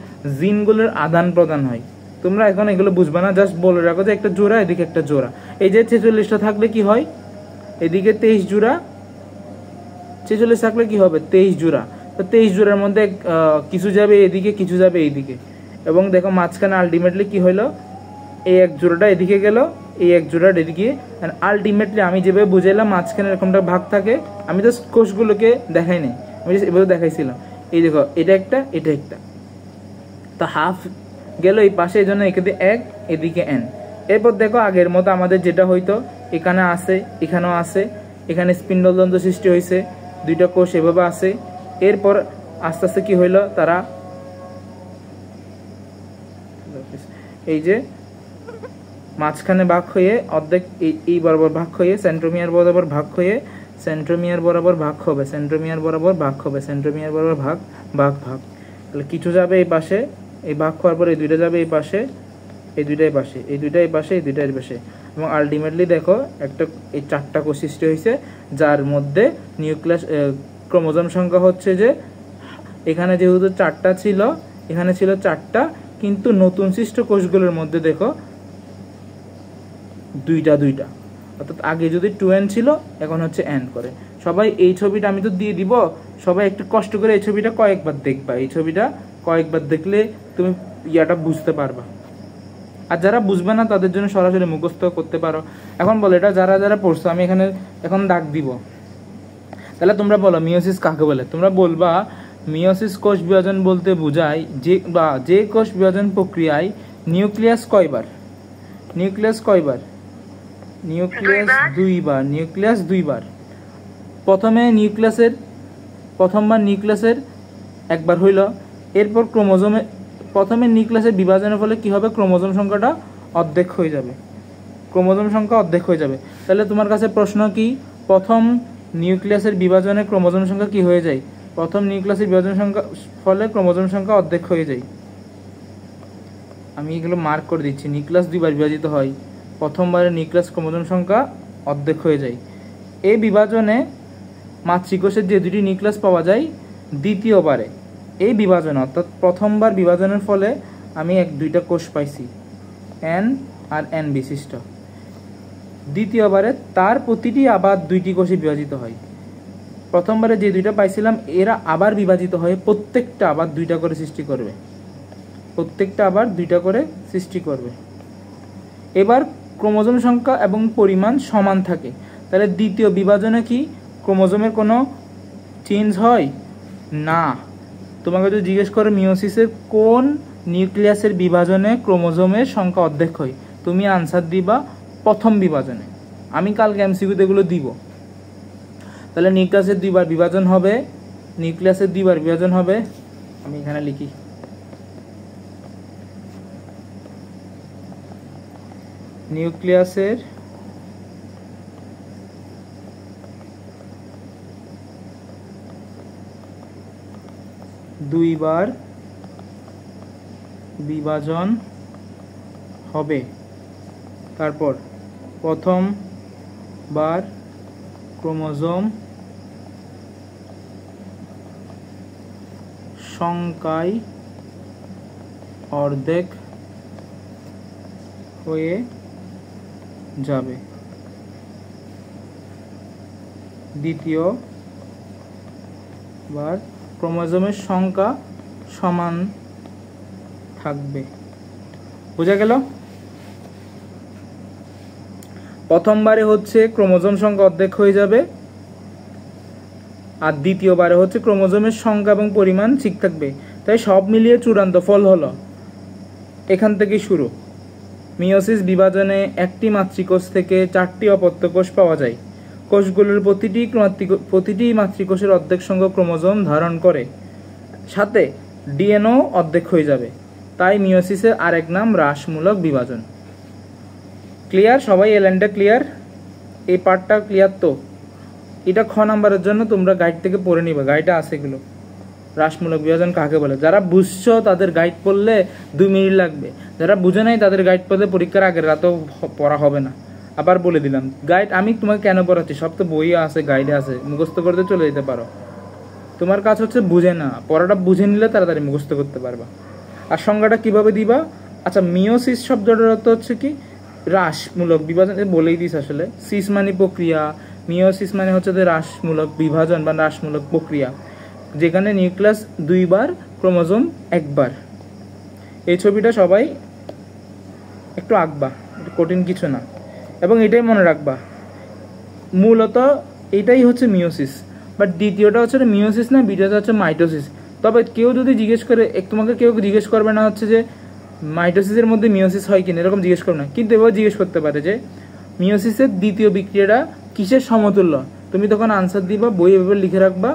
জিনগুলোর আদান প্রদান হয়। তোমরা এখন এগুলো বুঝবে না, জাস্ট বলে রাখো যে একটা জোড়া, এদিকে একটা জোড়া। এই যে 46টা থাকলে কি হয়, এদিকে 23 জোড়া, 46 থাকলে কি হবে 23 জোড়া। তো 23 জোড়ার মধ্যে কিছু যাবে এদিকে, কিছু যাবে এইদিকে। এবং দেখো মাঝখানে আলটিমেটলি কি হইলো, এই এক জোড়াটা এদিকে গেল, এই এক জোড়াটা এদিকে। আলটিমেটলি আমি যেভাবে বুঝাইলাম মাঝখানে এরকমটা ভাগ থাকে, আমি জাস্ট কোষগুলোকে দেখাই নাই, আমি জাস্ট এভাবে দেখাইছিলাম। এই দেখো এটা একটা, এটা একটা, তো হাফ গেল এই পাশে, এই জন্য এদিকে 1, এদিকে n। এরপর দেখো আগের মতো আমাদের যেটা হইতো, এখানে আছে, এখানেও আছে, এখানে স্পিন্ডলতন্ত্র সৃষ্টি হয়েছে, দুইটা কোষ এভাবে আছে। এরপর আস্তে আস্তে কি হইলো, তারা এই যে মাঝখানে ভাগ হয়ে অর্ধেক এই বরাবর ভাগ হয়ে সেন্ট্রোমিয়ার বরাবর ভাগ হয়ে সেন্ট্রোমিয়ার বরাবর ভাগ হবে, সেন্ট্রোমিয়ার বরাবর ভাগ হবে, সেন্ট্রোমিয়ার বরাবর ভাগ ভাগ ভাগ। তাহলে কিছু যাবে এই পাশে, এই ভাগ হওয়ার পর এই দুইটা যাবে এই পাশে, এই দুইটা এই পাশে, এই দুইটা এই পাশে, এই দুইটা এই পাশে। এবং আলটিমেটলি দেখো একটা এই 4টা কোষ সৃষ্টি হয়েছে, যার মধ্যে নিউক্লিয়াস ক্রোমোজোম সংখ্যা হচ্ছে যে, এখানে যেহেতু 4টা ছিল, এখানে ছিল 4টা, কিন্তু নতুন সৃষ্ট কোষগুলোর মধ্যে দেখো দুইটা দুইটা, অর্থাৎ আগে যদি 2n ছিল, এখন হচ্ছে n করে। সবাই এই ছবিটা আমি তো দিয়ে দিব, সবাই একটু কষ্ট করে এই ছবিটা কয়েকবার দেখবা। এই ছবিটা কয়েকবার দেখলে তুমি ইয়াটা বুঝতে পারবা। আর যারা বুঝবে না তাদের জন্য সরাসরি মুখস্থ করতে পারো। এখন বলো, এটা যারা যারা পড়ছো, আমি এখানে এখন দাগ দিব। তাহলে তোমরা বলো মিওসিস কাকে বলে। তোমরা বলবা মিওসিস কোষ বিভাজন বলতে বোঝায় যে কোষ বিভাজন প্রক্রিয়ায় নিউক্লিয়াস কয়বার, নিউক্লিয়াস কয়বার, নিউক্লিয়াস দুইবার, নিউক্লিয়াস দুইবার। প্রথমবার নিউক্লিয়াসের একবার হইল, এরপর ক্রোমোজোমে প্রথমে নিউক্লিয়াসের বিভাজনের ফলে কি হবে, ক্রোমোজোম সংখ্যাটা অর্ধেক হয়ে যাবে, ক্রোমোজোম সংখ্যা অর্ধেক হয়ে যাবে। তাহলে তোমার কাছে প্রশ্ন কি, প্রথম নিউক্লিয়াসের বিভাজনে ক্রোমোজোম সংখ্যা কি হয়ে যায়, প্রথম নিউক্লিয়াসের বিভাজন সংখ্যা ফলে ক্রোমোজোম সংখ্যা অর্ধেক হয়ে যায়। আমি এগুলো মার্ক করে দিচ্ছি, নিউক্লিয়াস দুইবার বিভাজিত হয়, প্রথমবারে নিউক্লিয়াস ক্রোমোজোম সংখ্যা অর্ধেক হয়ে যায়। এই বিভাজনে মাতৃকোষের যে দুটি নিউক্লিয়াস পাওয়া যায়, দ্বিতীয়বারে এই বিভাজন অর্থাৎ প্রথমবার বিভাজনের ফলে আমি দুইটা কোষ পাইছি, n আর n বিশিষ্ট। দ্বিতীয়বারে তার প্রতিটি আবার দুইটি কোষে বিভাজিত হয়। প্রথমবারে যে দুইটা পাইছিলাম, এরা আবার বিভাজিত হয়ে প্রত্যেকটা আবার দুইটা করে সৃষ্টি করবে, প্রত্যেকটা আবার দুইটা করে সৃষ্টি করবে। এবার ক্রোমোজোম সংখ্যা এবং পরিমাণ সমান থাকে। তাহলে দ্বিতীয় বিভাজনে কি ক্রোমোজোমের কোনো চেঞ্জ হয় না। তোমাকে যদি জিজ্ঞেস করো মিওসিসের কোন নিউক্লিয়াসের বিভাজনে ক্রোমোজোমের সংখ্যা অর্ধেক হয়, তুমি আনসার দিবা প্রথম বিভাজনে। আমি কালকে এমসিকিউতে এগুলো দিব। তাহলে নিউক্লিয়াসের দুইবার বিভাজন হবে, নিউক্লিয়াসের দুইবার বিভাজন হবে, আমি এখানে লিখি, নিউক্লিয়াসের দুইবার বিভাজন হবে। তারপর প্রথমবার ক্রোমোজোম সংখ্যায় অর্ধেক হয়ে যাবে, দ্বিতীয়বার ক্রোমোজোমের সংখ্যা সমান থাকবে। বোঝা গেল? প্রথমবারে হচ্ছে ক্রোমোজোম সংখ্যা অর্ধেক হয়ে যাবে, আর দ্বিতীয়বারে হচ্ছে ক্রোমোজোমের সংখ্যা এবং পরিমাণ ঠিক থাকবে। তাই সব মিলিয়ে চূড়ান্ত ফল হলো এখান থেকে শুরু, মিওসিস বিভাজনে একটি মাতৃকোষ থেকে 4টি অপত্য কোষ পাওয়া যায়। কোষগুলোর প্রতিটি মাতৃকোষের অর্ধেক সংখ্যক ক্রোমোজোম ধারণ করে, সাথে ডিএনও অর্ধেক হয়ে যাবে। তাই মিওসিসের আরেক নাম হ্রাসমূলক বিভাজন। ক্লিয়ার সবাই? এই লাইনটা ক্লিয়ার? এই পার্টটা ক্লিয়ার তো? এটা খ নাম্বারের জন্য তোমরা গাইড থেকে পড়ে নিবে, গাইডে আছে এগুলো। হ্রাসমূলক বিভাজন কাকে বলে? যারা বুঝছো তাদের গাইড পড়লে 2 মিনিট লাগবে, যারা বুঝে নাই তাদের গাইড পড়লে পরীক্ষার আগের রাতেও পড়া হবে না। আবার বলে দিলাম, গাইড আমি তোমাকে কেন পড়াচ্ছি, সব তো বইয়ে আছে, গাইডে আছে, মুখস্থ করতে চলে যেতে পারো। তোমার কাজ হচ্ছে বুঝে না, পড়াটা বুঝে নিলে তাড়াতাড়ি মুখস্থ করতে পারবা। আর সংজ্ঞাটা কিভাবে দিবা? আচ্ছা, মিওসিস শব্দটার অর্থ হচ্ছে কি? হ্রাসমূলক বিভাজন। বলেই দিস আসলে। সিস মানে প্রক্রিয়া, মিওসিস মানে হচ্ছে হ্রাসমূলক বিভাজন বা হ্রাসমূলক প্রক্রিয়া, যেখানে নিউক্লিয়াস 2 বার, ক্রোমোজোম 1 বার। এই ছবিটা সবাই একটু আঁকবা, কঠিন কিছু না, এবং এটাই মনে রাখবা মূলত এটাই হচ্ছে মিওসিস। বাট দ্বিতীয়টা হচ্ছে মিওসিস না, দ্বিতীয়টা হচ্ছে মাইটোসিস। তবে কেউ যদি জিজ্ঞেস করে, তোমাকে কেউ জিজ্ঞেস করবে না হচ্ছে যে মাইটোসিসের মধ্যে মিওসিস হয় কিনা, এরকম জিজ্ঞেস করবে না, কিন্তু এবার জিজ্ঞেস করতে পারে যে মিওসিসের দ্বিতীয় বিক্রিয়াটা কিসের সমতুল্য। তুমি তখন আনসার দিবা, বই এভাবে লিখে রাখবা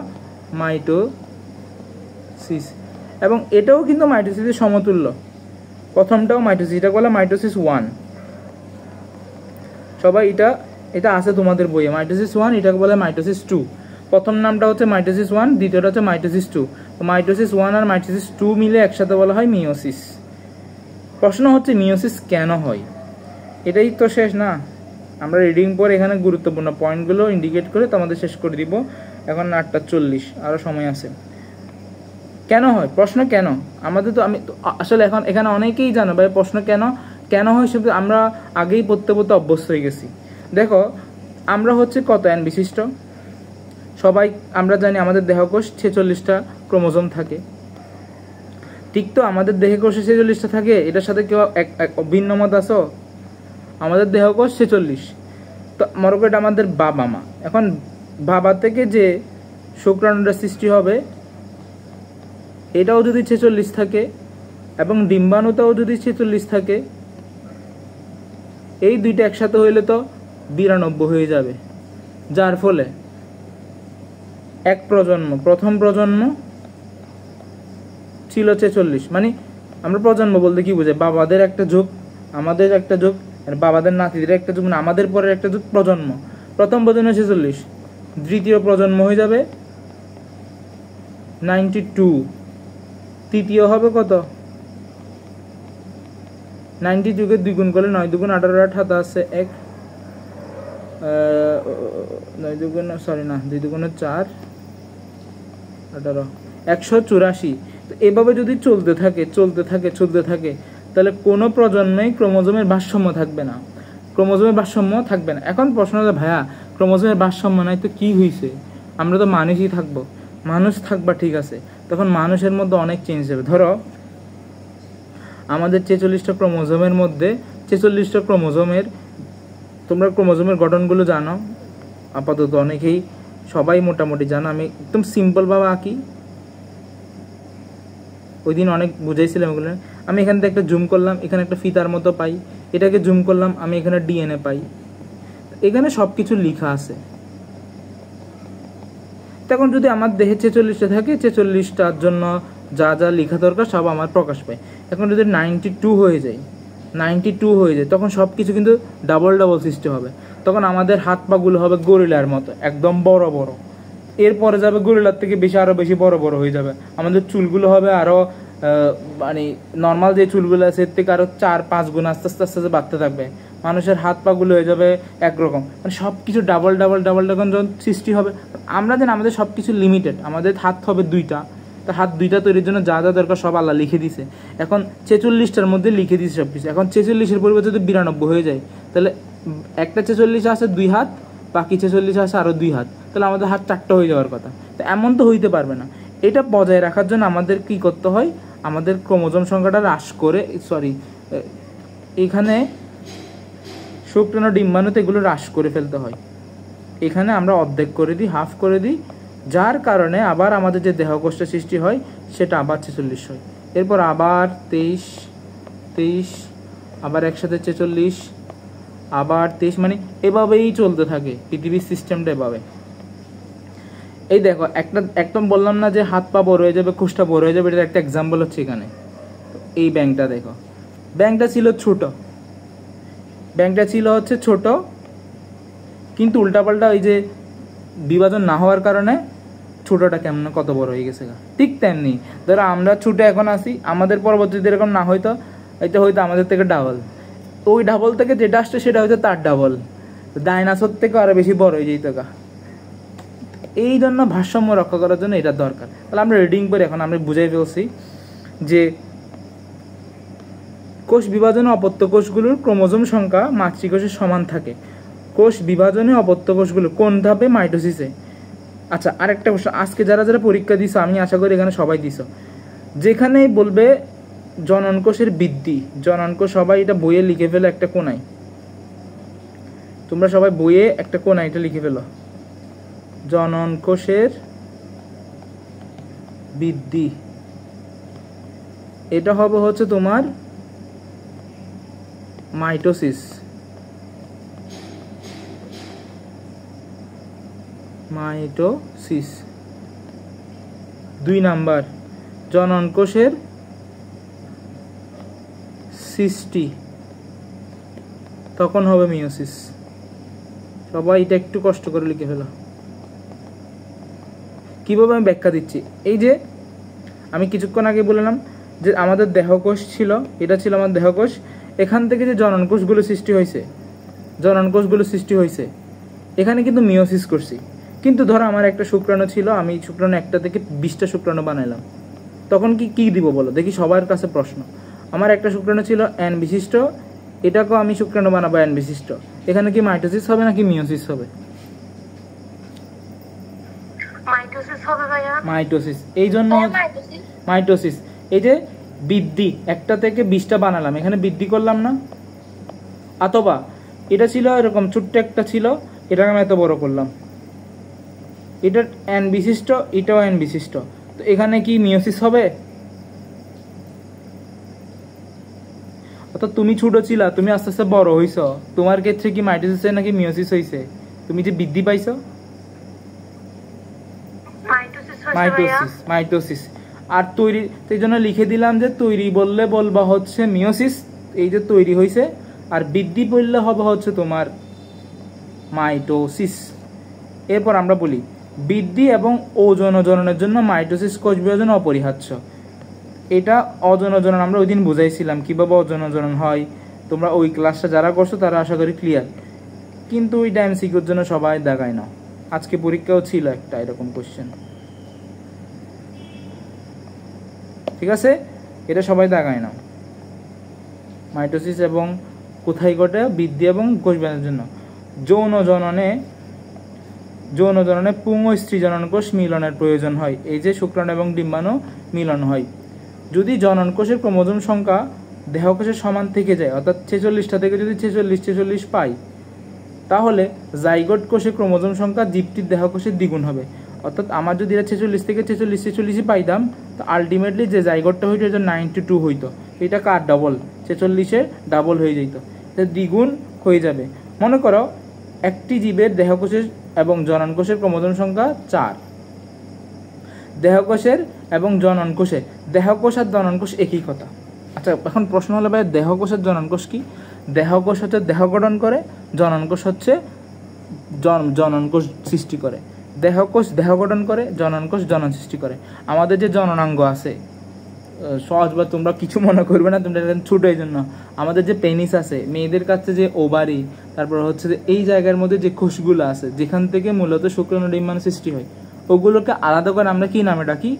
মাইটোসিস, এবং এটাও কিন্তু মাইটোসিসের সমতুল্য। প্রথমটাও মাইটোসিস, এটা বলে মাইটোসিস 1। সবাই এটা আছে তোমাদের বইয়ে, মাইটোসিস 1, এটাকে বলে মাইটোসিস 2। প্রথম নামটা হচ্ছে মাইটোসিস 1, দ্বিতীয়টা হচ্ছে মাইটোসিস 2। তো মাইটোসিস 1 আর মাইটোসিস 2 মিলে একসাথে বলা হয় মিওসিস। প্রশ্ন হচ্ছে মিওসিস কেন হয়? এটাই তো শেষ না, আমরা রিডিং পর এখানে গুরুত্বপূর্ণ পয়েন্টগুলো ইন্ডিকেট করে তোমাদের শেষ করে দিব। এখন 8:40, আরও সময় আছে। কেন হয়? প্রশ্ন কেন? আমাদের তো আমি আসলে এখন এখানে অনেকেই জানো ভাই প্রশ্ন কেন হয় সেটা আমরা আগেই পড়তে অভ্যস্ত হয়ে গেছি। দেখো, আমরা হচ্ছে কত এন বিশিষ্ট? সবাই আমরা জানি আমাদের দেহকোষ 46টা ক্রোমোজোম থাকে, ঠিক তো? আমাদের দেহকোষে 46টা থাকে, এটার সাথে কেউ ভিন্ন মত আছো? আমাদের দেহকোষ 46। তো মনে করি এটা আমাদের বাবা মা। এখন বাবা থেকে যে শুক্রাণুটা সৃষ্টি হবে এটাও যদি 46 থাকে, এবং ডিম্বাণুটাও যদি 46 থাকে, এই দুইটা একসাথে হইলে তো 92 হয়ে যাবে। যার ফলে প্রথম প্রজন্ম ছিল 46। মানে আমরা প্রজন্ম বলতে কি বোঝাই? বাবাদের একটা যুগ, আমাদের একটা যুগ, আর বাবাদের নাতিদের একটা যুগ, মানে আমাদের পরের একটা যুগ প্রজন্ম। প্রথম প্রজন্ম 46, দ্বিতীয় প্রজন্ম হয়ে যাবে 92, তৃতীয় হবে কত? 92 কে 2 গুণ করলে 9 2 18, 8 হাতে আছে 1, 9 2 2 4 18, 184। তো এভাবে যদি চলতে থাকে তাহলে কোনো প্রজন্মেই ক্রোমোজোমের ভারসাম্য থাকবে না। এখন প্রশ্ন হলো, ভাইয়া ক্রোমোজোমের ভারসাম্য নাই তো কি হয়েছে? আমরা তো মানুষই থাকবো। মানুষ থাকবা, ঠিক আছে, তখন মানুষের মধ্যে অনেক চেঞ্জ হবে। ধরো আমাদের 46টা ক্রোমোজোমের মধ্যে 46টা ক্রোমোজোমের, তোমরা ক্রোমোজোমের গঠনগুলো জানো আপাতত, অনেকেই সবাই মোটামুটি জানো। আমি একদম সিম্পলভাবে আঁকি, ওই দিন অনেক বুঝাইছিলাম এগুলো। আমি এখান থেকে একটা জুম করলাম, এখানে একটা ফিতার মতো পাই, এটাকে জুম করলাম, আমি এখানে ডিএনএ পাই। এখানে সব কিছু লেখা আছে। তখন যদি আমার দেহে 46টা থাকে, 46টার জন্য যা যা লেখা দরকার সব আমার প্রকাশ পায়। এখন যদি 92 হয়ে যায়, তখন সব কিছু কিন্তু ডাবল সৃষ্টি হবে। তখন আমাদের হাত পাগুলো হবে গরিলার মতো, একদম বড় বড়। এরপরে যাবে গরিলার থেকে আরো বেশি বড় বড় হয়ে যাবে। আমাদের চুলগুলো হবে আরো মানে নর্মাল যে চুলগুলো আছে এর থেকে আরো 4-5 গুণ আস্তে আস্তে বাড়তে থাকবে। মানুষের হাত পাগুলো হয়ে যাবে একরকম, মানে সবকিছু ডাবল যখন সৃষ্টি হবে। আমরা জানি আমাদের সবকিছু লিমিটেড, আমাদের হাত হবে 2টা, তো হাত 2টা তৈরির জন্য যা যা দরকার সব আল্লাহ লিখে দিছে। এখন 46টার মধ্যে লিখে দিছে সবকিছু। এখন 46-এর পরিবর্তে যদি 92 হয়ে যায়, তাহলে একটা 46 আছে 2 হাত, বাকি 46 আছে আরো 2 হাত, তাহলে আমাদের হাত 4টা হয়ে যাওয়ার কথা। তো এমন তো হইতে পারবে না। এটা বজায় রাখার জন্য আমাদের কি করতে হয়? আমাদের ক্রোমোজোম সংখ্যাটা হ্রাস করে, এখানে শুক্রাণু ডিম্বাণুতে এগুলো হ্রাস করে ফেলতে হয়। এখানে আমরা অর্ধেক করে দিই, হাফ করে দিই, যার কারণে আবার আমাদের যে দেহকোষটা সৃষ্টি হয় সেটা আবার 46 হয়। এরপর আবার 23 আবার একসাথে 46, আবার 23, মানে এভাবেই চলতে থাকে পৃথিবীর সিস্টেমটা এভাবে। এই দেখো একটা একদম বললাম না যে হাত পা বড় হয়ে যাবে, কোষটা বড় হয়ে যাবে, এটার একটা এক্সাম্পল হচ্ছে এখানে। এই ব্যাংকটা দেখো, ব্যাংকটা ছিল ছোট, ব্যাংকটা ছিল হচ্ছে ছোট, কিন্তু উল্টাপাল্টা ওই যে বিভাজন না হওয়ার কারণে ছোটটা কেমন কত বড় হয়ে গেছে। ঠিক তেমনি ধরো আমরা ছোট এখন আসি, আমাদের পরবর্তীতে এরকম না হয়তো, এটা হয়তো আমাদের থেকে ডাবল, ওই ডাবল থেকে যেটা আসছে সেটা হয়তো তার ডাবল, ডাইনাসর থেকে আরো বেশি বড় হয়ে যেত গা। এই জন্য ভারসাম্য রক্ষা করার জন্য এটা দরকার। তাহলে আমরা রিডিং করে এখন আমরা বুঝাই ফেলছি যে কোষ বিভাজনে অপত্য কোষগুলোর ক্রোমোজোম সংখ্যা মাতৃকোষের সমান থাকে। কোষ বিভাজনে অপত্য কোষগুলো কোন ধাপে? মাইটোসিসে। আচ্ছা, আরেকটা প্রশ্ন, আজকে যারা যারা পরীক্ষা দিছো, আমি আশা করি এখানে সবাই দিছো, যেখানেই বলবে জনন কোষের বৃদ্ধি, জনন কোষ, সবাই এটা বইয়ে লিখে ফেলো একটা কোনায়, তোমরা সবাই বইয়ে একটা কোনায় এটা লিখে ফেলো, জনন কোষের বৃদ্ধি। এটা হবে হচ্ছে তোমার মাইটোসিস, মাইটোসিস। 2 নাম্বার জনন কোষের সৃষ্টি, তখন হবে মিওসিস। সবাই এটা একটু কষ্ট করে লিখে ফেলো। কিভাবে আমি ব্যাখ্যা দিচ্ছি, এই যে আমি কিছুক্ষণ আগে বললাম যে আমাদের দেহকোষ ছিল, এটা ছিল আমার দেহকোষ, এখান থেকে যে জনন কোষগুলো সৃষ্টি হয়েছে, জনন কোষগুলো সৃষ্টি হয়েছে, এখানে কিন্তু মিওসিস করছি। কিন্তু ধরো আমার একটা শুক্রাণু ছিল, আমি শুক্রাণু একটা থেকে 20টা শুক্রাণু বানাইলাম, তখন কি দিব বলো দেখি, সবার কাছে প্রশ্ন। আমার একটা শুক্রাণু ছিল এন বিশিষ্ট, এটাকেও আমি শুক্রাণু বানাবো এন বিশিষ্ট, এখানে কি মাইটোসিস হবে নাকি মিওসিস হবে?
মাইটোসিস হবে ভাইয়া।
মাইটোসিস। এই জন্য মাইটোসিস, এই যে বৃদ্ধি, একটা থেকে 20টা বানালাম, এখানে বৃদ্ধি করলাম না? অথবা এটা ছিল এরকম ছোট্ট একটা ছিল, এটাকে আমি এত বড় করলাম, এটা এন বিশিষ্ট, এটাও এন বিশিষ্ট, তো এখানে কি মিওসিস হবে? অর্থাৎ তুমি ছোট ছিলা, তুমি আস্তে আস্তে বড় হইছো, তোমার ক্ষেত্রে কি মাইটোসিস নাকি মিওসিস হইছে? তুমি যে বৃদ্ধি পাইছো, মাইটোসিস, মাইটোসিস। আর তৈরি, সেই জন্য লিখে দিলাম যে তৈরি বললে বলবা হচ্ছে মিওসিস, এই যে তৈরি হয়েছে, আর বৃদ্ধি বললে হবে হচ্ছে তোমার মাইটোসিস। এরপর আমরা বলি বৃদ্ধি এবং অযৌনজননের জন্য মাইটোসিস কোষ বিভাজন অপরিহার্য। এটা অযৌনজনন আমরা ওই দিন বুঝাইছিলাম কিভাবে অযৌনজনন হয়, তোমরা ওই ক্লাসটা যারা করছো তারা আশা করি ক্লিয়ার, কিন্তু ওই টাইম সিকিউর জন্য সবাই দেখায় না। আজকে পরীক্ষাও ছিল একটা এরকম কোশ্চেন, ঠিক আছে, এটা সবাই দেখায় না। মাইটোসিস এবং কোথায় ঘটে? বৃদ্ধি এবং কোষ বিভাজনের জন্য। যৌনজননে পুং ও স্ত্রী জনন কোষ মিলনের প্রয়োজন হয়, এই যে শুক্রাণু এবং ডিম্বাণু মিলন হয়। যদি জনন কোষের ক্রোমোজোম সংখ্যা দেহকোষের সমান থেকে যায়, অর্থাৎ 46টা থেকে যদি 46 পাই, তাহলে জাইগোট কোষের ক্রোমোজোম সংখ্যা জীবটির দেহকোষের দ্বিগুণ হবে। অর্থাৎ আমার যদি এটা 46 থেকে 46 পাইতাম, তো আলটিমেটলি যে জাইগোটটা হইতো এটা 92 হইতো, এটা কার ডাবল? 46-এর ডাবল হয়ে যেত, দ্বিগুণ হয়ে যাবে। মনে করো একটি জীবের দেহকোষের এবং জনন কোষের ক্রোমোজোম সংখ্যা 4, দেহকোষের এবং জনন কোষে, দেহকোষ আর জনন কোষ একই কথা। আচ্ছা, এখন প্রশ্ন হলো ভাই দেহকোষ আর জনন কোষ কি? দেহকোষ হচ্ছে দেহ গঠন করে, জনন কোষ হচ্ছে জনন কোষ সৃষ্টি করে। দেহকোষ দেহ গঠন করে, জনন কোষ জনন সৃষ্টি করে। আমাদের যে জননাঙ্গ আছে, সহজ বা তোমরা কিছু মনে করবে না, তোমরা ছোট, এই জন্য আমাদের যে পেনিস আছে, মেয়েদের কাছে যে ওভারি, তারপর হচ্ছে যে এই জায়গার মধ্যে যে কোষগুলো আছে যেখান থেকে মূলত শুক্রাণু ডিম্বাণু সৃষ্টি হয়, ওগুলোকে আলাদা করে আমরা কি নামে ডাকি?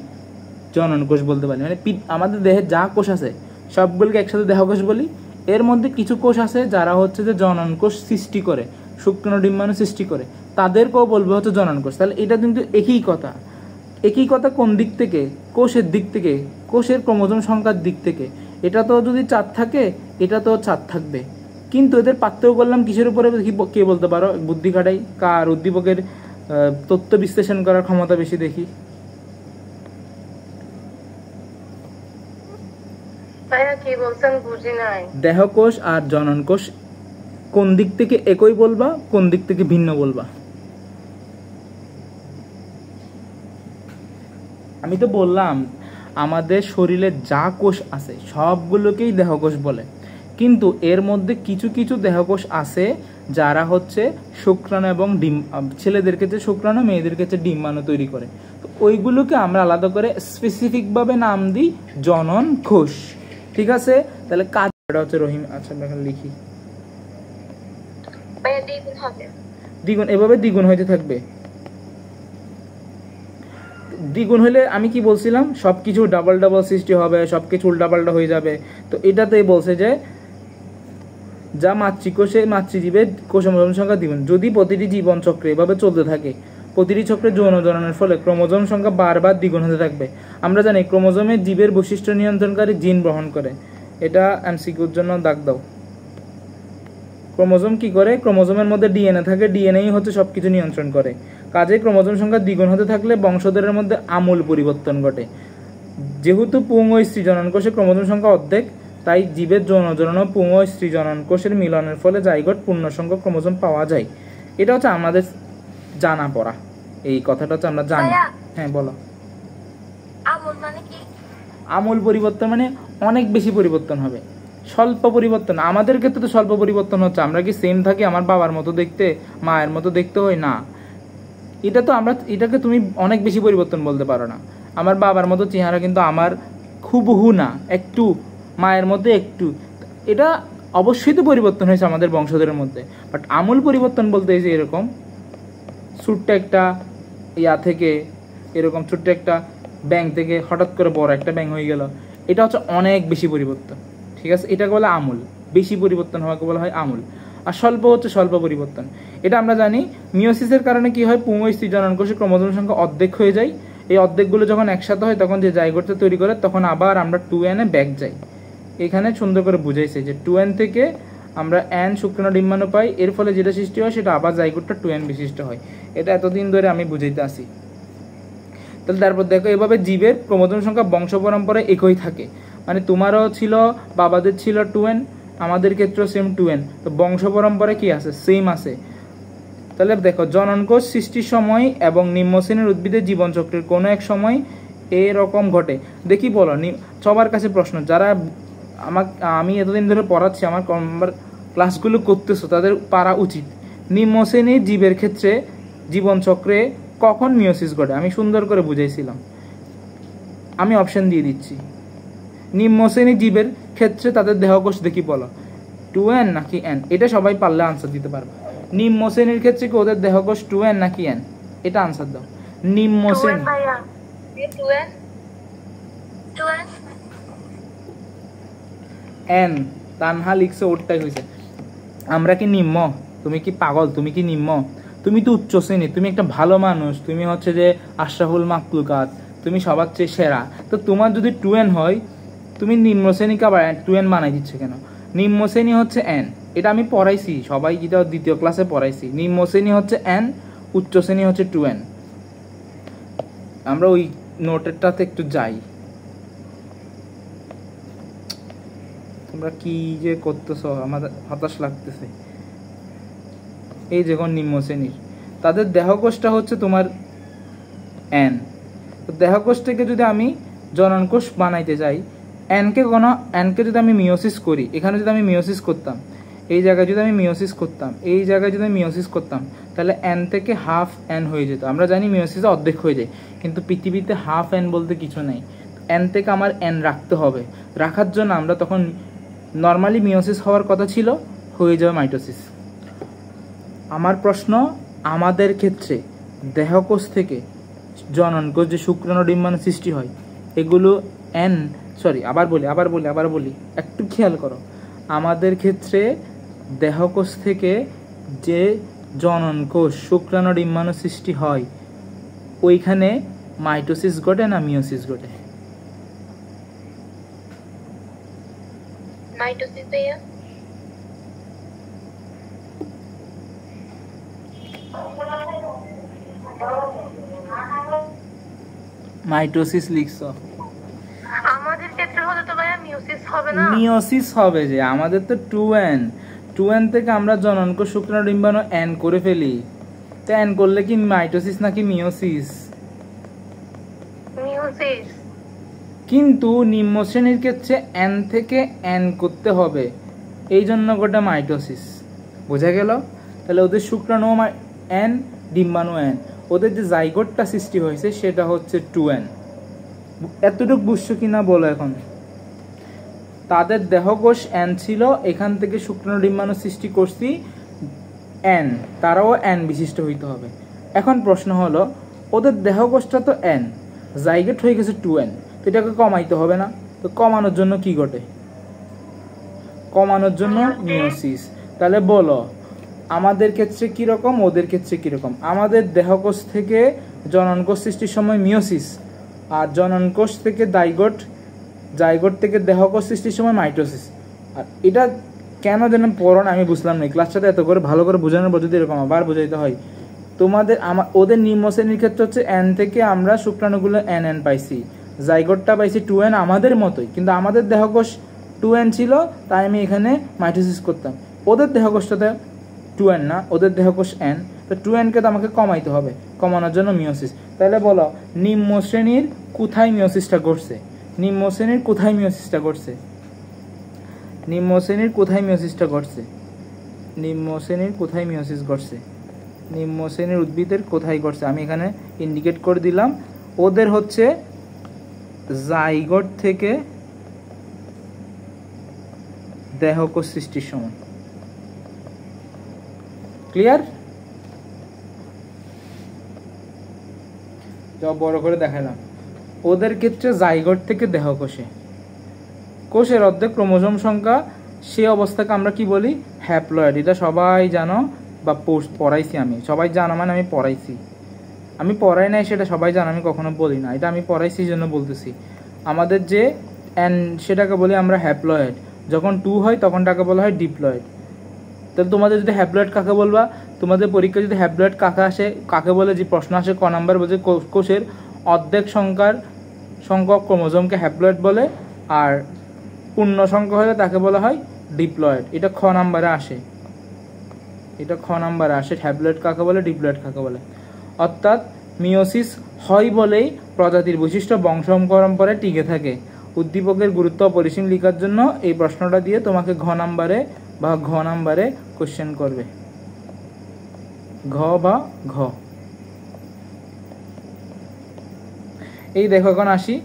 জনন কোষ বলতে পারি। মানে আমাদের দেহে যা কোষ আছে সবগুলোকে একসাথে দেহকোষ বলি। এর মধ্যে কিছু কোষ আছে যারা হচ্ছে যে জনন কোষ সৃষ্টি করে, শুক্রাণু ডিম্বাণু সৃষ্টি করে, তাদেরকেও বলবো হচ্ছে জনন কোষ। তাহলে এটা কিন্তু একই কথা। একই কথা কোন দিক থেকে? কোষের দিক থেকে, কোষের ক্রোমোজোম সংখ্যার দিক থেকে। এটা তো যদি 4 থাকে, এটা তো 4 থাকবে, কিন্তু এদের পার্থক্য করলাম কিসের উপরে? কে বলতে পারো? বুদ্ধি খাটাই, কার উদ্দীপকের তথ্য বিশ্লেষণ করার ক্ষমতা বেশি দেখি।
ভাইয়া কি বলছেন বুঝি নাই।
দেহকোষ আর জননকোষ কোন দিক থেকে একই বলবা, কোন দিক থেকে ভিন্ন বলবা? আমি তো বললাম আমাদের শরীরে যা কোষ আছে সবগুলোকেই দেহকোষ বলে, কিন্তু এর মধ্যে কিছু কিছু দেহকোষ আছে যারা হচ্ছে শুক্রাণু এবং ডিম, ছেলেদের ক্ষেত্রে শুক্রাণু, মেয়েদের ক্ষেত্রে ডিম্বাণু তৈরি করে। তো ওইগুলোকে আমরা আলাদা করে স্পেসিফিকভাবে নাম দিই জনন কোষ। ঠিক আছে, তাহলে কাজটা হচ্ছে রহিম। আচ্ছা আমরা এখানে লিখি
ভাইয়া দ্বিগুণ হবে।
দ্বিগুণ, এভাবে দ্বিগুণ হইতে থাকবে। দ্বিগুণ হলে আমি কি বলছিলাম, সবকিছু ডাবল ডাবল সৃষ্টি হবে, সবকিছু উল্টাপাল্টা হয়ে যাবে। তো এটাতেই বলছে যে যা মাতৃকোষে মাতৃজীবের ক্রোমোজোম সংখ্যা দ্বিগুণ। যদি প্রতিটি জীবন চক্রে এভাবে চলতে থাকে, প্রতিটি চক্রে যৌন জননের ফলে ক্রোমোজোম সংখ্যা বারবার দ্বিগুণ হতে থাকবে। আমরা জানি ক্রোমোজোমের জীবের বৈশিষ্ট্য নিয়ন্ত্রণকারী জিন বহন করে। এটা এমসিকিউর জন্য দাগ দাও। ক্রোমোজোম কি করে? ক্রোমোজোমের মধ্যে ডিএনএ থাকে, ডিএনএই হচ্ছে সবকিছু নিয়ন্ত্রণ করে। কাজে ক্রোমোজোম সংখ্যা দ্বিগুণ হতে থাকলে বংশধরের মধ্যে আমূল পরিবর্তন ঘটে। যেহেতু পুং ও স্ত্রী জনন কোষে ক্রোমোজোম সংখ্যা অর্ধেক, তাই জীবের যৌন জনন ও পুং ও স্ত্রী জনন কোষের মিলনের ফলে জাইগোট পূর্ণ সংখ্যক ক্রোমোজোম পাওয়া যায়। এটা হচ্ছে আমাদের জানা পড়া, এই কথাটা হচ্ছে আমরা জানি। হ্যাঁ বলো।
আমল মানে কি?
আমূল পরিবর্তন মানে অনেক বেশি পরিবর্তন হবে। স্বল্প পরিবর্তন, আমাদের ক্ষেত্রে তো স্বল্প পরিবর্তন হচ্ছে। আমরা কি সেম থাকি? আমার বাবার মতো দেখতে, মায়ের মতো দেখতে হয় না। এটা তো আমরা, এটাকে তুমি অনেক বেশি পরিবর্তন বলতে পারো না। আমার বাবার মতো চেহারা কিন্তু আমার হুবহু না, একটু মায়ের মধ্যে একটু। এটা অবশ্যই তো পরিবর্তন হয়েছে আমাদের বংশধরের মধ্যে, বাট আমূল পরিবর্তন বলতে এই যে এরকম ছোট্ট একটা ইয়া থেকে, এরকম ছোট্ট একটা ব্যাং থেকে হঠাৎ করে বড় একটা ব্যাং হয়ে গেল, এটা হচ্ছে অনেক বেশি পরিবর্তন। ঠিক আছে, এটাকে বলে আমূল। বেশি পরিবর্তন হওয়াকে বলা হয় আমূল, আর স্বল্প হচ্ছে স্বল্প পরিবর্তন। এটা আমরা জানি মিওসিসের কারণে কি হয়, পুং ও স্ত্রী জননকোষে ক্রোমোজোম সংখ্যা অর্ধেক হয়ে যায়। এই অর্ধেকগুলো যখন একসাথে হয় তখন যে জাইগোটটা তৈরি করে, তখন আবার আমরা 2n এ ব্যাক যাই। এখানে সুন্দর করে বুঝাইছে যে 2n থেকে আমরা n শুক্রাণু ডিম্বাণু পাই, এর ফলে যেটা সৃষ্টি হয় সেটা আবার জাইগোটটা 2n বিশিষ্ট হয়। এটা এতদিন ধরে আমি বুঝাইতে আসি। তাহলে তারপর দেখো এভাবে জীবের ক্রোমোজোম সংখ্যা বংশ পরম্পরায় একই থাকে। মানে তোমারও ছিল, বাবাদের ছিল 2n, আমাদের ক্ষেত্রেও সেম 2n। তো বংশ পরম্পরায় কি আছে? সেম আছে। তাহলে দেখো জননকোষ সৃষ্টির সময় এবং নিম্ন শ্রেণীর উদ্ভিদের জীবনচক্রের কোনো এক সময় এরকম ঘটে। দেখি বলো, সবার কাছে প্রশ্ন, যারা আমি এতদিন ধরে পড়াচ্ছি, আমার ক্লাসগুলো করতেছো, তাদের পারা উচিত নিম্ন শ্রেণীর জীবের ক্ষেত্রে জীবনচক্রে কখন মিওসিস ঘটে। আমি সুন্দর করে বুঝাইছিলাম, আমি অপশন দিয়ে দিচ্ছি। নিম্ন শ্রেণীর জীবের ক্ষেত্রে তাদের দেহকোষ দেখি বলো 2n নাকি n? এটা সবাই পারলে আনসার দিতে পারবে। নিম্ন শ্রেণীর ক্ষেত্রে কি ওদের দেহকোষ 2n নাকি n? এটা আনসার দাও। নিম্ন শ্রেণী n, তানহা লিখছে ওরটাই হয়েছে। আমরা কি নিম্ন? তুমি কি পাগল? তুমি কি নিম্ন? তুমি তো উচ্চ শ্রেণী, তুমি একটা ভালো মানুষ, তুমি হচ্ছে যে আশরাফুল মাকলুকাত, তুমি সবার চেয়ে সেরা। তো তোমার যদি 2n হয়, তুমি নিম্ন শ্রেণীকে আবার 2n বানাই দিচ্ছে কেন? নিম্ন শ্রেণী হচ্ছে n, এটা আমি পড়াইছি, সবাই যেটা দ্বিতীয় ক্লাসে পড়াইছি। নিম্ন শ্রেণী হচ্ছে n, উচ্চ শ্রেণী হচ্ছে 2n। আমরা ওই নোটেরটাতে একটু যাই। তোমরা কি যে করতেছো, আমাদের হতাশ লাগতেছে। এই যখন নিম্ন শ্রেণীর, তাদের দেহকোষটা হচ্ছে তোমার n। তো দেহকোষ থেকে যদি আমি জননকোষ বানাইতে যাই, nকে যদি আমি মিওসিস করি, এখানে যদি আমি মিওসিস করতাম, এই জায়গায় যদি আমি মিওসিস করতাম, এই জায়গায় যদি আমি মিওসিস করতাম, তাহলে n থেকে হাফ n হয়ে যেত। আমরা জানি মিওসিসে অর্ধেক হয়ে যায়, কিন্তু পৃথিবীতে হাফ n বলতে কিছু নেই। n থেকে আমার n রাখতে হবে। রাখার জন্য আমরা তখন নর্মালি মিওসিস হওয়ার কথা ছিল, হয়ে যাবে মাইটোসিস। আমার প্রশ্ন, আমাদের ক্ষেত্রে দেহকোষ থেকে জননকোষ যে শুক্রাণু ডিম্বাণু সৃষ্টি হয়, এগুলো আবার বলি একটু খেয়াল করো। আমাদের ক্ষেত্রে দেহকোষ থেকে যে জননকোষ শুক্রাণু ডিম্বাণু সৃষ্টি হয়, ওইখানে মাইটোসিস ঘটে না মিওসিস ঘটে? মাইটোসিস লিখছো।
আমাদের ক্ষেত্রে হলে তো ভাইয়া মিওসিস হবে না?
মিওসিস হবে যে, আমাদের তো 2n, 2n থেকে আমরা জননকোষ শুক্রাণু ডিম্বাণু n করে ফেলি, তো n করলে কি মাইটোসিস নাকি মিওসিস?
মিওসিস।
কিন্তু নিম্ন শ্রেণীর ক্ষেত্রে n থেকে n করতে হবে, এই জন্য গোটা মাইটোসিস। বোঝা গেল? তাহলে ওদের শুক্রাণু n, ডিম্বাণু n, ওদের যে জাইগোটটা সৃষ্টি হয়েছে সেটা হচ্ছে 2n। এতটুকু বুঝছো কিনা বলো এখন? তাদের দেহকোষ n ছিল, এখান থেকে শুক্রাণু ডিম্বাণু সৃষ্টি করছি n, তারাও n বিশিষ্ট হইতে হবে। এখন প্রশ্ন হলো, ওদের দেহকোষটা তো n, জাইগোট হয়ে গেছে 2n, তো এটাকে কমাইতে হবে না? তো কমানোর জন্য কি ঘটে? কমানোর জন্য মিওসিস। তাহলে বলো আমাদের ক্ষেত্রে কিরকম, ওদের ক্ষেত্রে কিরকম? আমাদের দেহকোষ থেকে জননকোষ সৃষ্টির সময় মিওসিস, আর জননকোষ থেকে জাইগোট থেকে দেহকোষ সৃষ্টির সময় মাইটোসিস। আর এটা কেন যেন পড়ো না আমি বুঝলাম না, ক্লাসটাতে এত করে ভালো করে বোঝানোর পর যদি এরকম আবার বোঝাইতে হয়। ওদের নিম্ন শ্রেণীর ক্ষেত্রে হচ্ছে n থেকে আমরা শুক্রাণুগুলো n পাইছি, জাইগোটটা পাইছি 2n, আমাদের মতোই, কিন্তু আমাদের দেহকোষ 2n ছিল, তাই আমি এখানে মাইটোসিস করতাম। ওদের দেহকোষটাতে 2n না, ওদের দেহকোষ n, তো 2n কে তো আমাকে কমাইতে হবে, কমানোর জন্য মিওসিস। তাহলে বলো নিম্ন শ্রেণীর কোথায় মিওসিসটা ঘটছে? নিম্ন শ্রেণীর কোথায় মিওসিসটা ঘটছে? নিম্ন শ্রেণীর কোথায় মিওসিসটা ঘটছে? নিম্ন শ্রেণীর কোথায় মিওসিস ঘটছে? নিম্ন শ্রেণীর উদ্ভিদের কোথায় ঘটছে? আমি এখানে ইন্ডিকেট করে দিলাম, ওদের হচ্ছে জাইগোট থেকে দেহকোষ সৃষ্টির সময়। ক্লিয়ার? যা বড় করে দেখালাম, ওদের ক্ষেত্রে জাইগোট থেকে দেহকোষে, কোষের অর্ধেক ক্রোমোজোম সংখ্যা, সে অবস্থাকে আমরা কি বলি? হ্যাপ্লয়েড। এটা সবাই জানো বা পড়াইছি আমি, সবাই জানো মানে আমি পড়াইছি, আমি পড়াই নাই সেটা সবাই জানো, আমি কখনো বলি না, এটা আমি পড়াইছি জন্য বলতেছি। আমাদের যে n সেটাকে বলি আমরা হ্যাপ্লয়েড, যখন 2 হয় তখন তাকে বলা হয় ডিপ্লয়েড। তাহলে তোমাদের যদি হ্যাপ্লয়েড কাকে বলবা, তোমাদের পরীক্ষা যদি হ্যাপ্লয়েড কাকে বলে যে প্রশ্ন আসে ক নাম্বার, বলছে কোষের অর্ধেক সংখ্যক ক্রোমোজোমকে হ্যাপ্লয়েড বলে, আর পূর্ণ সংখ্যা হলে তাকে বলা হয় ডিপ্লয়েড। এটা খ নাম্বারে আসে, এটা খ নাম্বারে আসে, হ্যাপ্লয়েড কাকে বলে, ডিপ্লয়েড কাকে বলে। অর্থাৎ মিওসিস হয় বলেই প্রজাতির বৈশিষ্ট্য বংশ পরম্পরায় টিকে থাকে। উদ্দীপকের গুরুত্ব অপরিসীম লেখার জন্য এই প্রশ্নটা দিয়ে তোমাকে ঘ নাম্বারে কোশ্চেন করবে, ঘ বা ঘ। এই দেখো এখন আসি,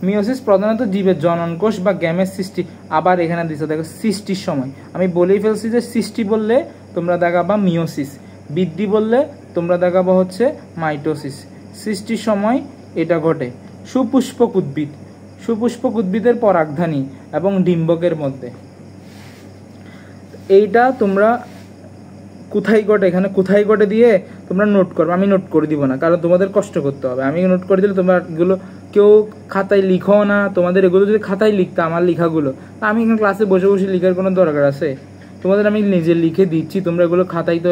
মিওসিস প্রধানত জীবের জননকোষ বা গ্যামের সৃষ্টি, আবার এখানে দিচ্ছে দেখো সৃষ্টির সময়, আমি বলেই ফেলছি যে সৃষ্টি বললে তোমরা দেখাবা মিওসিস, বৃদ্ধি বললে তোমরা দেখাবা হচ্ছে মাইটোসিস। সৃষ্টির সময় এটা ঘটে সুপুষ্পক উদ্ভিদের পরাগধানী এবং ডিম্বকের মধ্যে। এইটা তোমরা কোথায় ঘটে, এখানে কোথায় ঘটে দিয়ে তোমরা নোট করবে, আমি নোট করে দিব না, কারণ তোমাদের কষ্ট করতে হবে। আমি নোট করে দিলে তোমরা এগুলো কেউ খাতায় লিখো না, তোমাদের এগুলো যদি খাতায় লিখতে আমার লেখাগুলো, আমি এখানে ক্লাসে বসে বসে লিখার কোনো দরকার আছে? তোমাদের আমি নিজে লিখে দিচ্ছি, তোমরা এগুলো খাতায় তো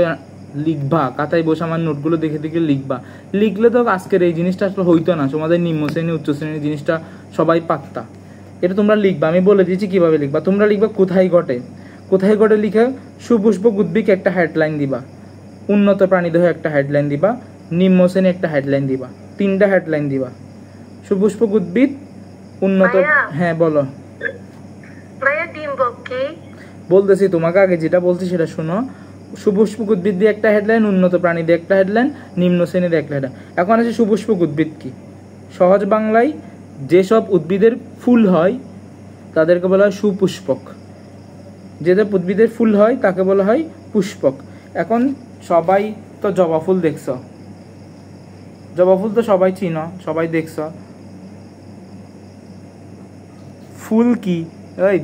লিখবা, খাতায় বসে আমার নোটগুলো দেখে দেখে লিখবা। লিখলে তো আজকের এই জিনিসটা আসলে হইতো না, তোমাদের নিম্ন শ্রেণী উচ্চ শ্রেণীর জিনিসটা সবাই পারতা। এটা তোমরা লিখবা, আমি বলে দিচ্ছি কিভাবে লিখবা। তোমরা লিখবা কোথায় ঘটে লিখে সুপুষ্পক উদ্ভিদ একটা হেডলাইন দিবা, উন্নত প্রাণীদেহ একটা হেডলাইন দিবা, নিম্ন শ্রেণী একটা হেডলাইন দিবা, 3টা হেডলাইন দিবা। সুপুষ্পক উদ্ভিদ, উন্নত, হ্যাঁ বলো। বলতেছি তোমাকে, আগে যেটা বলছি সেটা শোনো। সুপুষ্পক উদ্ভিদ দিয়ে একটা হেডলাইন, উন্নত প্রাণী দিয়ে একটা হেডলাইন, নিম্ন শ্রেণীর একটা হেডলাইন। এখন আছে সুপুষ্পক উদ্ভিদ কি? সহজ বাংলায় যেসব উদ্ভিদের ফুল হয় তাদেরকে বলা হয় সুপুষ্পক, যেসব উদ্ভিদের ফুল হয় তাকে বলা হয় পুষ্পক। এখন সবাই তো জবা ফুল দেখছ, জবা ফুল তো সবাই চিনো, সবাই দেখছ। ফুল কি? ওই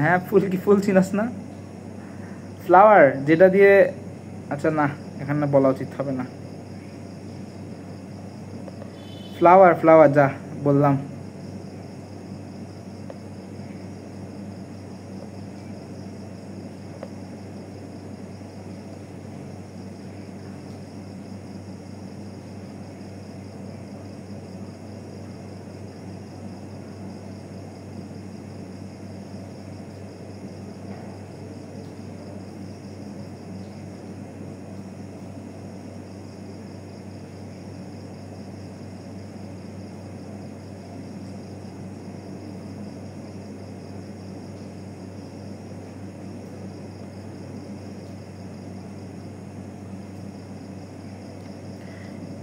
হ্যাঁ ফুল কি? ফুল চিনস না? ফ্লাওয়ার যেটা দিয়ে, আচ্ছা না এখানে বলা উচিত হবে না। ফ্লাওয়ার যা বললাম।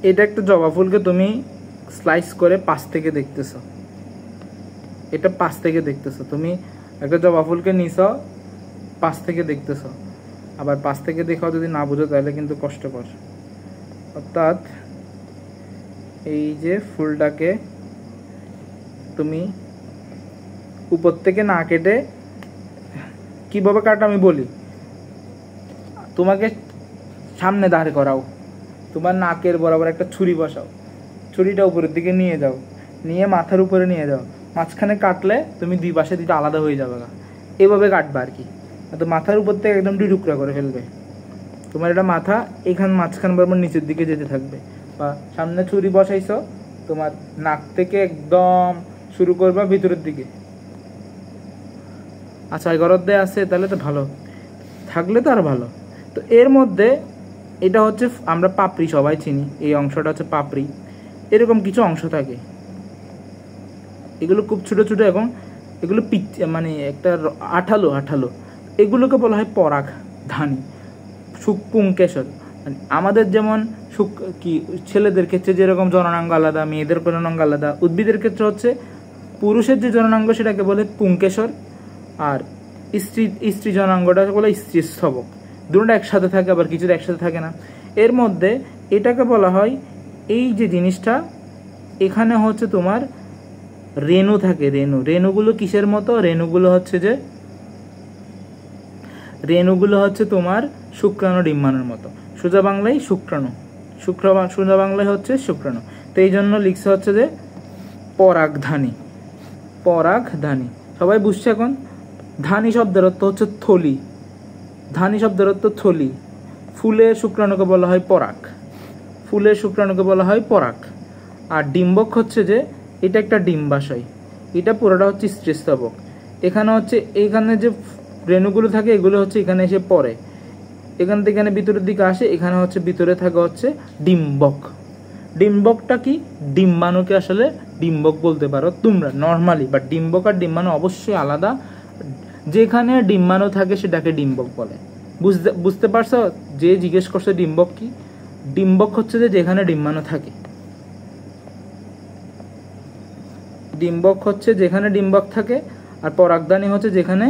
এটা একটা জবা ফুলকে তুমি স্লাইস করে পাশ থেকে দেখতেছো, এটা পাশ থেকে দেখতেছো, তুমি একটা জবা ফুলকে নিছ পাশ থেকে দেখতেছো, আবার পাশ থেকে দেখাও যদি না বুঝো তাহলে কিন্তু কষ্টকর। অর্থাৎ এই যে ফুলটাকে তুমি উপর থেকে না কেটে কিভাবে কাটো আমি বলি, তোমাকে সামনে দাঁড় করাও, তোমার নাকের বরাবর একটা ছুরি বসাও, ছুরিটা উপরের দিকে নিয়ে যাও, নিয়ে মাথার উপরে নিয়ে যাও, মাঝখানে কাটলে তুমি দুই পাশে দুইটা আলাদা হয়ে যাবে, এইভাবে কাটবা আর কি। তো মাথার উপর থেকে একদম দুই টুকরা করে ফেলবে, তোমার এটা মাথা এখান মাঝখান বরাবর নিচের দিকে যেতে থাকবে, বা সামনে ছুরি বসাইছ তোমার নাক থেকে একদম শুরু করবা ভিতরের দিকে। আচ্ছা ঘরত দেয়া আছে তাহলে তো ভালো, থাকলে তো আর ভালো। তো এর মধ্যে এটা হচ্ছে আমরা পাপড়ি সবাই চিনি, এই অংশটা হচ্ছে পাপড়ি, এরকম কিছু অংশ থাকে, এগুলো খুব ছোট ছোট এবং এগুলো মানে একটা আঠালো আঠালো, এগুলোকে বলা হয় পরাগ ধানী, পুংকেশর। মানে আমাদের যেমন কি ছেলেদের ক্ষেত্রে যেরকম জননাঙ্গ আলাদা, মেয়েদের জননাঙ্গ আলাদা, উদ্ভিদের ক্ষেত্রে হচ্ছে পুরুষের যে জননাঙ্গ সেটাকে বলে পুংকেশর, আর স্ত্রী জনাঙ্গটাকে বলে স্ত্রীস্তবক। দুটোটা একসাথে থাকে, আবার কিছুটা একসাথে থাকে না। এর মধ্যে এটাকে বলা হয়, এই যে জিনিসটা এখানে হচ্ছে তোমার রেণু থাকে, রেণুগুলো কিসের মতো, রেণুগুলো হচ্ছে তোমার শুক্রাণু ডিম্বাণুর মতো, সোজা বাংলায় শুক্রাণু, সোজা বাংলায় হচ্ছে শুক্রাণু। তো এই জন্য লিখছে হচ্ছে যে পরাগধানী, পরাগধানী। সবাই বুঝছে এখন? ধানী শব্দের অর্থ হচ্ছে থলি, ধানী শব্দের অর্থ থলি। ফুলের শুক্রাণুকে বলা হয় পরাগ, ফুলের শুক্রাণুকে বলা হয় পরাগ। আর ডিম্বক হচ্ছে যে এটা একটা ডিম্বাশয়, এটা পুরোটা হচ্ছে স্ত্রীস্তবক। এখানে হচ্ছে এইখানে যে রেণুগুলো থাকে এগুলো হচ্ছে এখানে এসে পড়ে, এখান থেকে এখানে ভিতরের দিকে আসে, এখানে হচ্ছে ভিতরে থাকে হচ্ছে ডিম্বক। ডিম্বকটা কি? ডিম্বাণুকে আসলে ডিম্বক বলতে পারো তোমরা নর্মালি, বাট ডিম্বক আর ডিম্বাণু অবশ্যই আলাদা। যেখানে ডিম্বাণু থাকে সেটাকে ডিম্বক বলে। বুঝতে পারছো? যে জিজ্ঞেস করছে ডিম্বক কি, ডিম্বক হচ্ছে যে যেখানে ডিম্বাণু থাকে, ডিম্বক হচ্ছে যেখানে ডিম্বক থাকে, আর পরাগধানী হচ্ছে যেখানে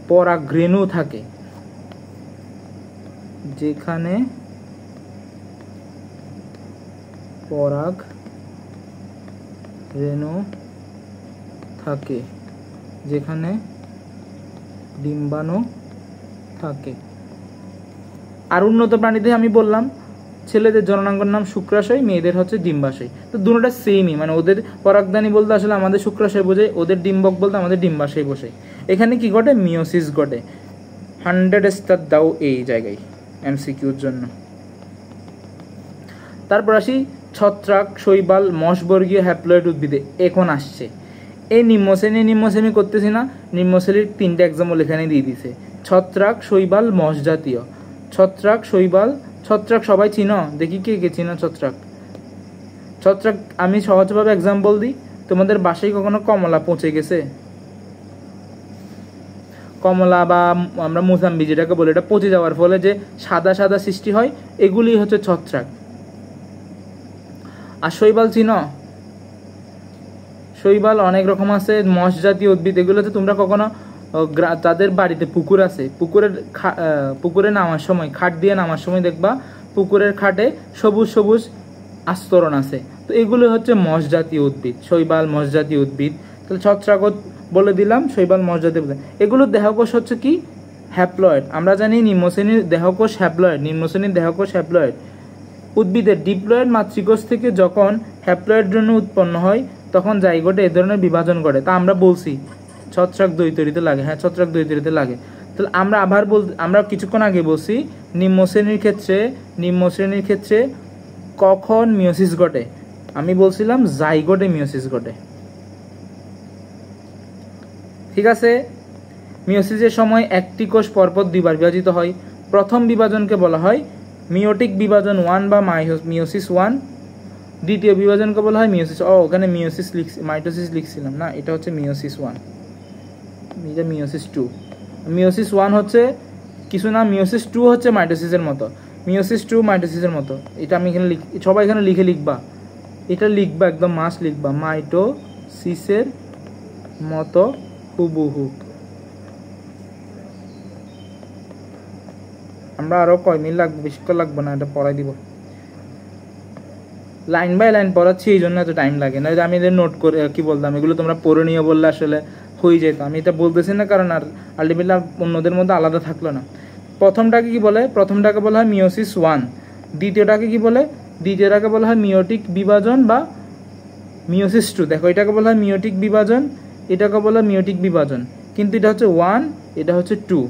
পরাগরেণু থাকে, যেখানে পরাগরেণু থাকে, যেখানে ডিম্বাণু থাকে। আর উন্নত প্রাণীতে আমি বললাম ছেলেদের জননাঙ্গের নাম শুক্রাশয়, মেয়েদের হচ্ছে ডিম্বাশয়। তো দুটোটা সেমই, মানে ওদের পরাগধানী বলতে আসলে আমাদের শুক্রাশয় বোঝায়, ওদের ডিম্বক বলতে আমাদের ডিম্বাশয় বোঝায়। এখানে কি ঘটে? মিওসিস ঘটে। 100 স্টার দাও এই জায়গায় এমসিকিউর জন্য। তারপর আসি ছত্রাক, শৈবাল, মশবর্গীয় হ্যাপ্লয়েড উদ্ভিদে। এখন আসছে এই নিম্নশ্রেণী করতেছি না, নিম্নশ্রেণীর 3টা এক্সাম্পল এখানে দিয়ে দিছে। ছত্রাক, শৈবাল, মশ জাতীয়। ছত্রাক, শৈবাল, ছত্রাক সবাই চিনো? দেখি কে কে চিনো ছত্রাক। ছত্রাক আমি সহজভাবে এক্সাম্পল দিই, তোমাদের বাসায় কখনো কমলা পচে গেছে? কমলা বা আমরা মুসাম্বি যেটাকে বলি, এটা পচে যাওয়ার ফলে যে সাদা সাদা সৃষ্টি হয়, এগুলি হচ্ছে ছত্রাক। আর শৈবাল চিনো? শৈবাল অনেক রকম আছে, মশ জাতীয় উদ্ভিদ। এগুলোতে তোমরা কখনো তাদের বাড়িতে পুকুর আছে, পুকুরে নামার সময়, খাট দিয়ে নামার সময় দেখবা পুকুরের খাটে সবুজ সবুজ আস্তরণ আছে। তো এগুলো হচ্ছে মশ জাতীয় উদ্ভিদ, শৈবাল মশ জাতীয় উদ্ভিদ। তাহলে ছত্রাক বলে দিলাম, শৈবাল মশ জাতীয় উদ্ভিদ। এগুলোর দেহকোষ হচ্ছে কি? হ্যাপ্লয়েড। আমরা জানি নিম্নশ্রেণীর দেহকোষ হ্যাপ্লয়েড, নিম্নশ্রেণীর দেহকোষ হ্যাপ্লয়েড। উদ্ভিদের ডিপ্লয়েড মাতৃকোষ থেকে যখন হ্যাপ্লয়েড রেণু উৎপন্ন হয় তখন জাইগোটে এ ধরনের বিভাজন ঘটে। তা আমরা বলছি ছত্রাক দই তৈরিতে লাগে, হ্যাঁ ছত্রাক দই তৈরিতে লাগে। তাহলে আমরা কিছুক্ষণ আগে বলছি নিম্নশ্রেণীর ক্ষেত্রে কখন মিওসিস ঘটে? আমি বলছিলাম জাইগোটে মিওসিস ঘটে। ঠিক আছে? মিওসিসের সময় একটি কোষ পরপর দুইবার বিভাজিত হয়। প্রথম বিভাজনকে বলা হয় মিওটিক বিভাজন 1 বা মিওসিস 1। দ্বিতীয় বিভাজনকে বলা হয় মিওসিস, ওখানে মাইটোসিস লিখছিলাম না, এটা হচ্ছে মিওসিস 1, মিওসিস 2। মিওসিস 1 হচ্ছে কিছু না, মিওসিস 2 হচ্ছে মাইটোসিসের মতো। মিওসিস টু মাইটোসিসের মতো। এটা আমি এখানে সবাই এখানে লিখবা, এটা লিখবা, একদম মাস লিখবা, মাইটোসিসের মতো হুবহু। আমরা আরও কয় মিনিট লাগবে, বেশিক্ষণ লাগবে না, এটা পড়াই দিব। লাইন বাই লাইন পড়াচ্ছি, এই জন্য এত টাইম লাগে না। আমি এদের নোট করে কি বলতাম, এগুলো তোমরা পড়ে নিয়ে বললে আসলে হয়ে যেত। আমি এটা বলতেছি না কারণ আর আলটিমেটলি অন্যদের মধ্যে আলাদা থাকলো না। প্রথমটাকে কি বলে? প্রথমটাকে বলা হয় মিওসিস 1। দ্বিতীয়টাকে কি বলে? দ্বিতীয়টাকে বলা হয় মিওটিক বিভাজন বা মিওসিস 2। দেখো, এটাকে বলা হয় মিওটিক বিভাজন, এটাকে বলা হয় মিওটিক বিভাজন, কিন্তু এটা হচ্ছে 1, এটা হচ্ছে 2।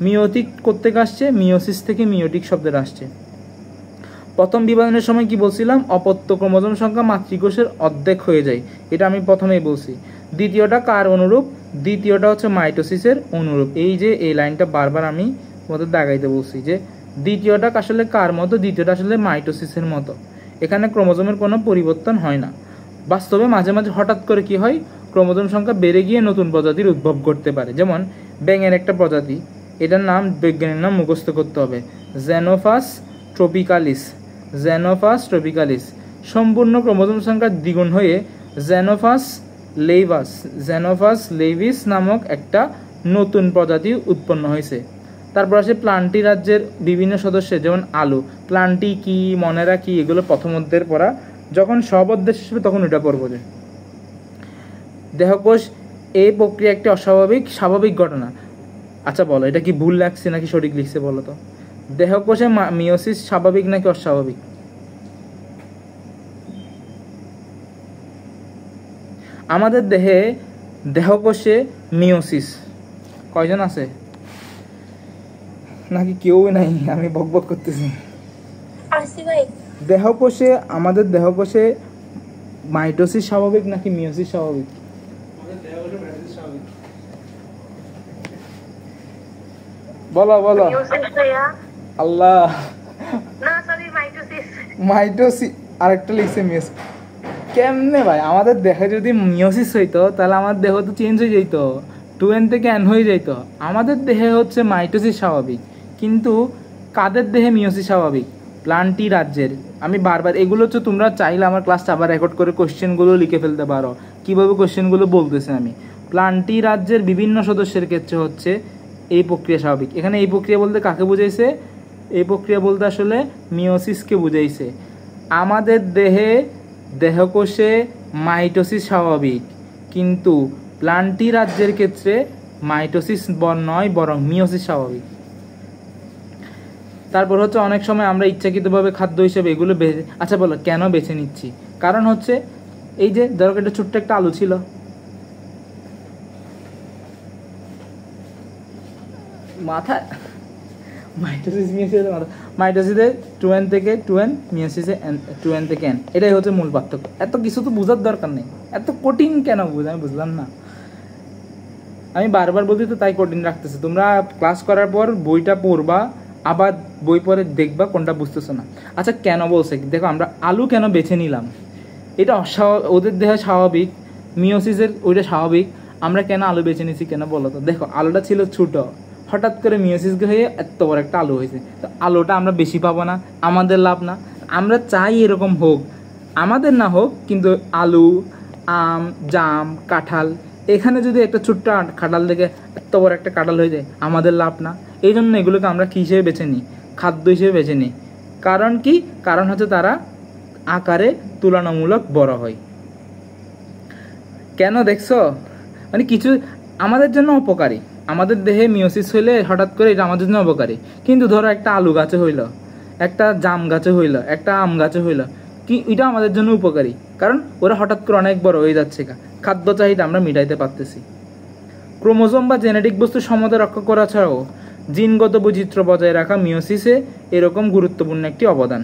মিওটিক কোত্থেকে আসছে? মিওসিস থেকে মিওটিক শব্দের আসছে। প্রথম বিভাজনের সময় কি বলছিলাম? অপত্য ক্রোমোজোম সংখ্যা মাতৃকোষের অর্ধেক হয়ে যায়, এটা আমি প্রথমেই বলছি। দ্বিতীয়টা কার অনুরূপ? দ্বিতীয়টা হচ্ছে মাইটোসিসের অনুরূপ। এই যে এই লাইনটা বারবার আমি তোমাদের দাগাইতে বলছি যে দ্বিতীয়টা আসলে কার মতো? দ্বিতীয়টা আসলে মাইটোসিসের মতো। এখানে ক্রোমোজোমের কোনো পরিবর্তন হয় না। বাস্তবে মাঝে মাঝে হঠাৎ করে কি হয়, ক্রোমোজোম সংখ্যা বেড়ে গিয়ে নতুন প্রজাতির উদ্ভব করতে পারে। যেমন ব্যাঙের একটা প্রজাতি, এটার নাম, বৈজ্ঞানিক নাম মুখস্থ করতে হবে, জেনোফাস ট্রপিকালিস। জেনোফাস ট্রপিকালিস। সম্পূর্ণ ক্রোমোজোম সংখ্যা দ্বিগুণ হয়ে জেনোফাস লেইভাস, জেনোফাস লেইভিস নামক একটা নতুন প্রজাতি উৎপন্ন হয়েছে। তারপর আসে প্লান্টি রাজ্যের বিভিন্ন সদস্যের, যেমন আলু। প্লান্টি কি, মনেরা কি, এগুলো প্রথম অধ্যায়ের পড়া। যখন সব অধ্যায় শেষ হবে তখন ওটা পড়বো। যে দেহকোষ, এই প্রক্রিয়া একটি অস্বাভাবিক স্বাভাবিক ঘটনা। আচ্ছা বলো, এটা কি ভুল লাগছে নাকি সঠিক লিখছে বলো তো? দেহকোষে মিওসিস স্বাভাবিক নাকি অস্বাভাবিক? আমাদের দেহে দেহকোষে মিওসিস কয়জন আছে? নাকি কেউ নাই? আমি বকবক করতেছি। দেহকোষে, আমাদের দেহকোষে মাইটোসিস স্বাভাবিক নাকি মিওসিস স্বাভাবিক? বলো বলো। আল্লাহ, মাইটোসিস। আরেকটা লিখছে মিওসিস। কেমনে ভাই? আমাদের দেহে যদি মিওসিস হইতো তাহলে আমার দেহ তো চেঞ্জ হয়ে যেত, 2n থেকে n হয়ে যেত। আমাদের দেহে হচ্ছে মাইটোসিস স্বাভাবিক, কিন্তু কাদের দেহে মিওসিস স্বাভাবিক? প্লান্টি রাজ্যের। আমি বারবার এগুলো হচ্ছে, তোমরা চাইলে আমার ক্লাসটা আবার রেকর্ড করে কোশ্চেনগুলো লিখে ফেলতে পারো, কীভাবে কোশ্চেনগুলো বলতেছে আমি। প্লান্টি রাজ্যের বিভিন্ন সদস্যের ক্ষেত্রে হচ্ছে এই প্রক্রিয়া স্বাভাবিক। এখানে এই প্রক্রিয়া বলতে কাকে বুঝাইছে? এই প্রক্রিয়া বলতে আসলে মিওসিসকে বুঝাইছে। আমাদের দেহে দেহকোষে মাইটোসিস স্বাভাবিক, কিন্তু প্লান্টি রাজ্যের ক্ষেত্রে মাইটোসিস নয় বরং মিওসিস স্বাভাবিক। তারপর হচ্ছে অনেক সময় আমরা ইচ্ছাকৃতভাবে খাদ্য হিসেবে এগুলো আচ্ছা বলো, কেন বেছে নিচ্ছি? কারণ হচ্ছে এই যে ধরো একটা ছোট্ট একটা আলু ছিল, মাথায় মাইটোসিস মিওসিস, মাইটোসিসে 2n থেকে 2n, মিওসিসে 2n থেকে n। এটাই হচ্ছে মূল পার্থক্য। এত কিছু তো বোঝার দরকার নেই, এত কঠিন কেন বুঝ, আমি বুঝলাম না। আমি বারবার বলছি তো, তাই কঠিন রাখতেছে। তোমরা ক্লাস করার পর বইটা পড়বা, আবার বই পড়ে দেখবা কোনটা বুঝতেছো না। আচ্ছা কেন বলছে? দেখো, আমরা আলু কেন বেছে নিলাম? এটা অস্বাভাবিক, ওদের দেহে স্বাভাবিক, মিওসিসের ওইটা স্বাভাবিক, আমরা কেন আলু বেছে নিছি কেন বলো তো? দেখো, আলুটা ছিল ছোট, হঠাৎ করে মিওসিস হয়ে এত বড় একটা আলু হয়েছে, তো আলুটা আমরা বেশি পাবো না, আমাদের লাভ না। আমরা চাই এরকম হোক, আমাদের না হোক, কিন্তু আলু, আম, জাম, কাঁঠাল, এখানে যদি একটা ছোট্ট কাঁঠাল থেকে এত বড় একটা কাঁঠাল হয়ে যায়, আমাদের লাভ না। এই জন্য এগুলোকে আমরা কী হিসেবে বেছে নিই? খাদ্য হিসেবে বেছে নিই। কারণ কি? কারণ হচ্ছে তারা আকারে তুলনামূলক বড় হয়। কেন দেখছো? মানে কিছু আমাদের জন্য উপকারী, আমাদের দেহে মিওসিস হইলে হঠাৎ করে এটা আমাদের জন্য উপকারী। কিন্তু ধরো একটা আলু গাছে হইল, একটা জাম গাছে হইল, একটা আম গাছে হইল, কি এটা আমাদের জন্য উপকারী? কারণ ওরা হঠাৎ করে অনেক বড় হয়ে যাচ্ছে, খাদ্য চাহিদা আমরা মিটাইতে পারতেছি। ক্রোমোজোম বা জেনেটিক বস্তুর সমতা রক্ষা করা ছাড়াও জিনগত বৈচিত্র্য বজায় রাখা মিওসিসে এরকম গুরুত্বপূর্ণ একটি অবদান।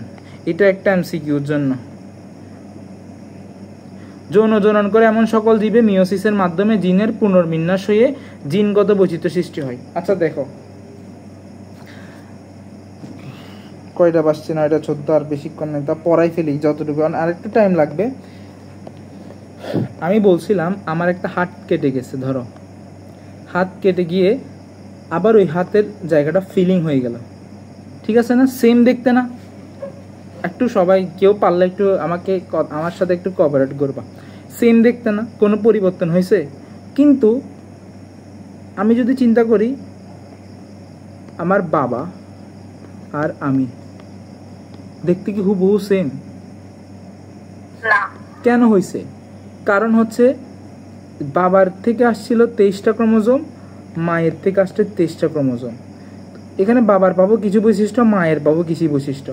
এটা একটা এমসিকিউর জন্য। যৌন জনন করে এমন সকল জীবে মিওসিসের মাধ্যমে জিনের পুনর্বিন্যাস হয়ে জিনগত বৈচিত্র্য সৃষ্টি হয়। আচ্ছা দেখো, কয়টা বাজছে? 9:14, আর বেশিক্ষণ নেই, তা পড়াই ফেলি যতটুকু, আরেকটু টাইম লাগবে। আমি বলছিলাম আমার একটা হাত কেটে গেছে, ধরো হাত কেটে গিয়ে আবার ওই হাতের জায়গাটা ফিলিং হয়ে গেল, ঠিক আছে না? সেম দেখতে না? একটু সবাই কেউ পারলে একটু আমার সাথে একটু কোঅপারেট করবা। সেম দেখতে না? কোনো পরিবর্তন হয়েছে? কিন্তু আমি যদি চিন্তা করি আমার বাবা আর আমি দেখতে কি হুবহু সেম?
না।
কেন হয়েছে? কারণ হচ্ছে বাবার থেকে আসছিল 23টা ক্রোমোজোম, মায়ের থেকে আসছে 23টা ক্রোমোজোম। এখানে বাবার পাবো কিছু বৈশিষ্ট্য, মায়ের পাবো কিছু বৈশিষ্ট্য।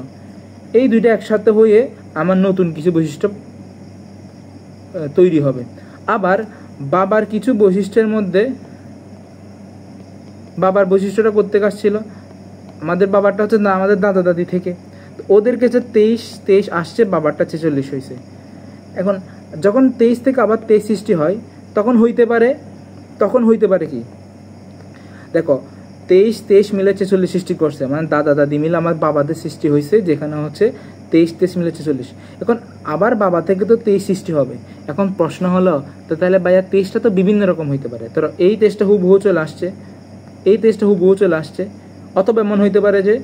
এই দুইটা একসাথে হয়ে আমার নতুন কিছু বৈশিষ্ট্য তৈরি হবে। আবার বাবার কিছু বৈশিষ্ট্যের মধ্যে বাবার বৈশিষ্ট্যটা করতে আসছিল আমাদের বাবারটা হচ্ছে না আমাদের দাদা দাদি থেকে, ওদের কাছে 23 আসছে, বাবারটা 46 হয়েছে। এখন যখন 23 থেকে আবার 23 সৃষ্টি হয় তখন হইতে পারে কি, দেখো 23 মিলে 46 সৃষ্টি করছে, মানে দাদা দাদি মিলে আমার বাবাদের সৃষ্টি হয়েছে, যেখানে হচ্ছে 23 মিলে 46। এখন আবার বাবা থেকে তো 23 সৃষ্টি হবে। এখন প্রশ্ন হলো তো তাহলে ভাইয়া 23টা তো বিভিন্ন রকম হইতে পারে, তো এই 23টা হুবহু চলে আসছে, অথবা এমন হইতে পারে যে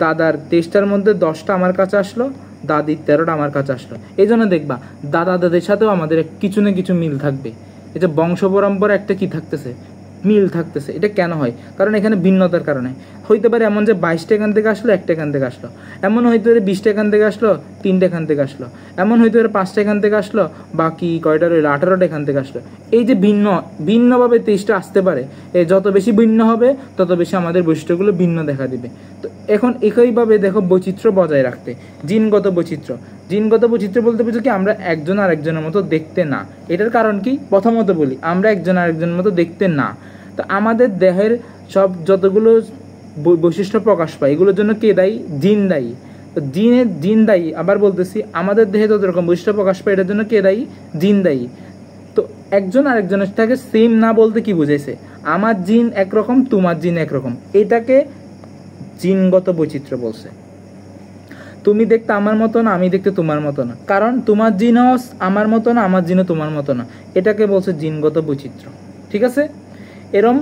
দাদার 23টার মধ্যে 10টা আমার কাছে আসলো, দাদির 13টা আমার কাছে আসলো। এই জন্য দেখবা দাদা দাদির সাথেও আমাদের কিছু না কিছু মিল থাকবে। এই যে বংশ পরম্পরা একটা কি থাকতেছে, মিল থাকতেছে। এটা কেন হয়? কারণ এখানে ভিন্নতার কারণে হইতে পারে এমন যে 22টা এখান থেকে আসলো, 1টা এখান থেকে আসলো, এমন হইতে পারে 20টা এখান থেকে আসলো, 3টা এখান থেকে আসলো, এমন হইতে পারে 5টা এখান থেকে আসলো, বাকি কয়টা রইল 18টা এখান থেকে আসলো। এই যে ভিন্নভাবে 23টা আসতে পারে, যত বেশি ভিন্ন হবে তত বেশি আমাদের বৈশিষ্ট্যগুলো ভিন্ন দেখা দিবে। তো এখন একইভাবে দেখো বৈচিত্র্য বজায় রাখতে জিনগত বৈচিত্র্য বলতে বুঝি কি আমরা একজন আরেকজনের মতো দেখতে না। এটার কারণ কি? প্রথমত বলি আমরা একজন আরেকজনের মতো দেখতে না। তো আমাদের দেহের সব যতগুলো বৈশিষ্ট্য প্রকাশ পায় এগুলোর জন্য কে দায়ী? জিন দায়ী। তো জিন দায়ী। আবার বলতেছি আমাদের দেহে যত রকম বৈশিষ্ট্য প্রকাশ পায় এটার জন্য কে দায়ী? জিন দায়ী। তো একজন আরেকজনের থেকে সেম না বলতে কি বুঝাইছে? আমার জিন একরকম, তোমার জিন একরকম, এটাকে জিনগত বৈচিত্র্য বলছে। তুমি দেখতে আমার মতো না, আমি দেখতে তোমার মতো না, কারণ তোমার জিনও আমার মতো না, আমার জিনও তোমার মতো না, এটাকে বলছে জিনগত বৈচিত্র্য। ঠিক আছে? এরম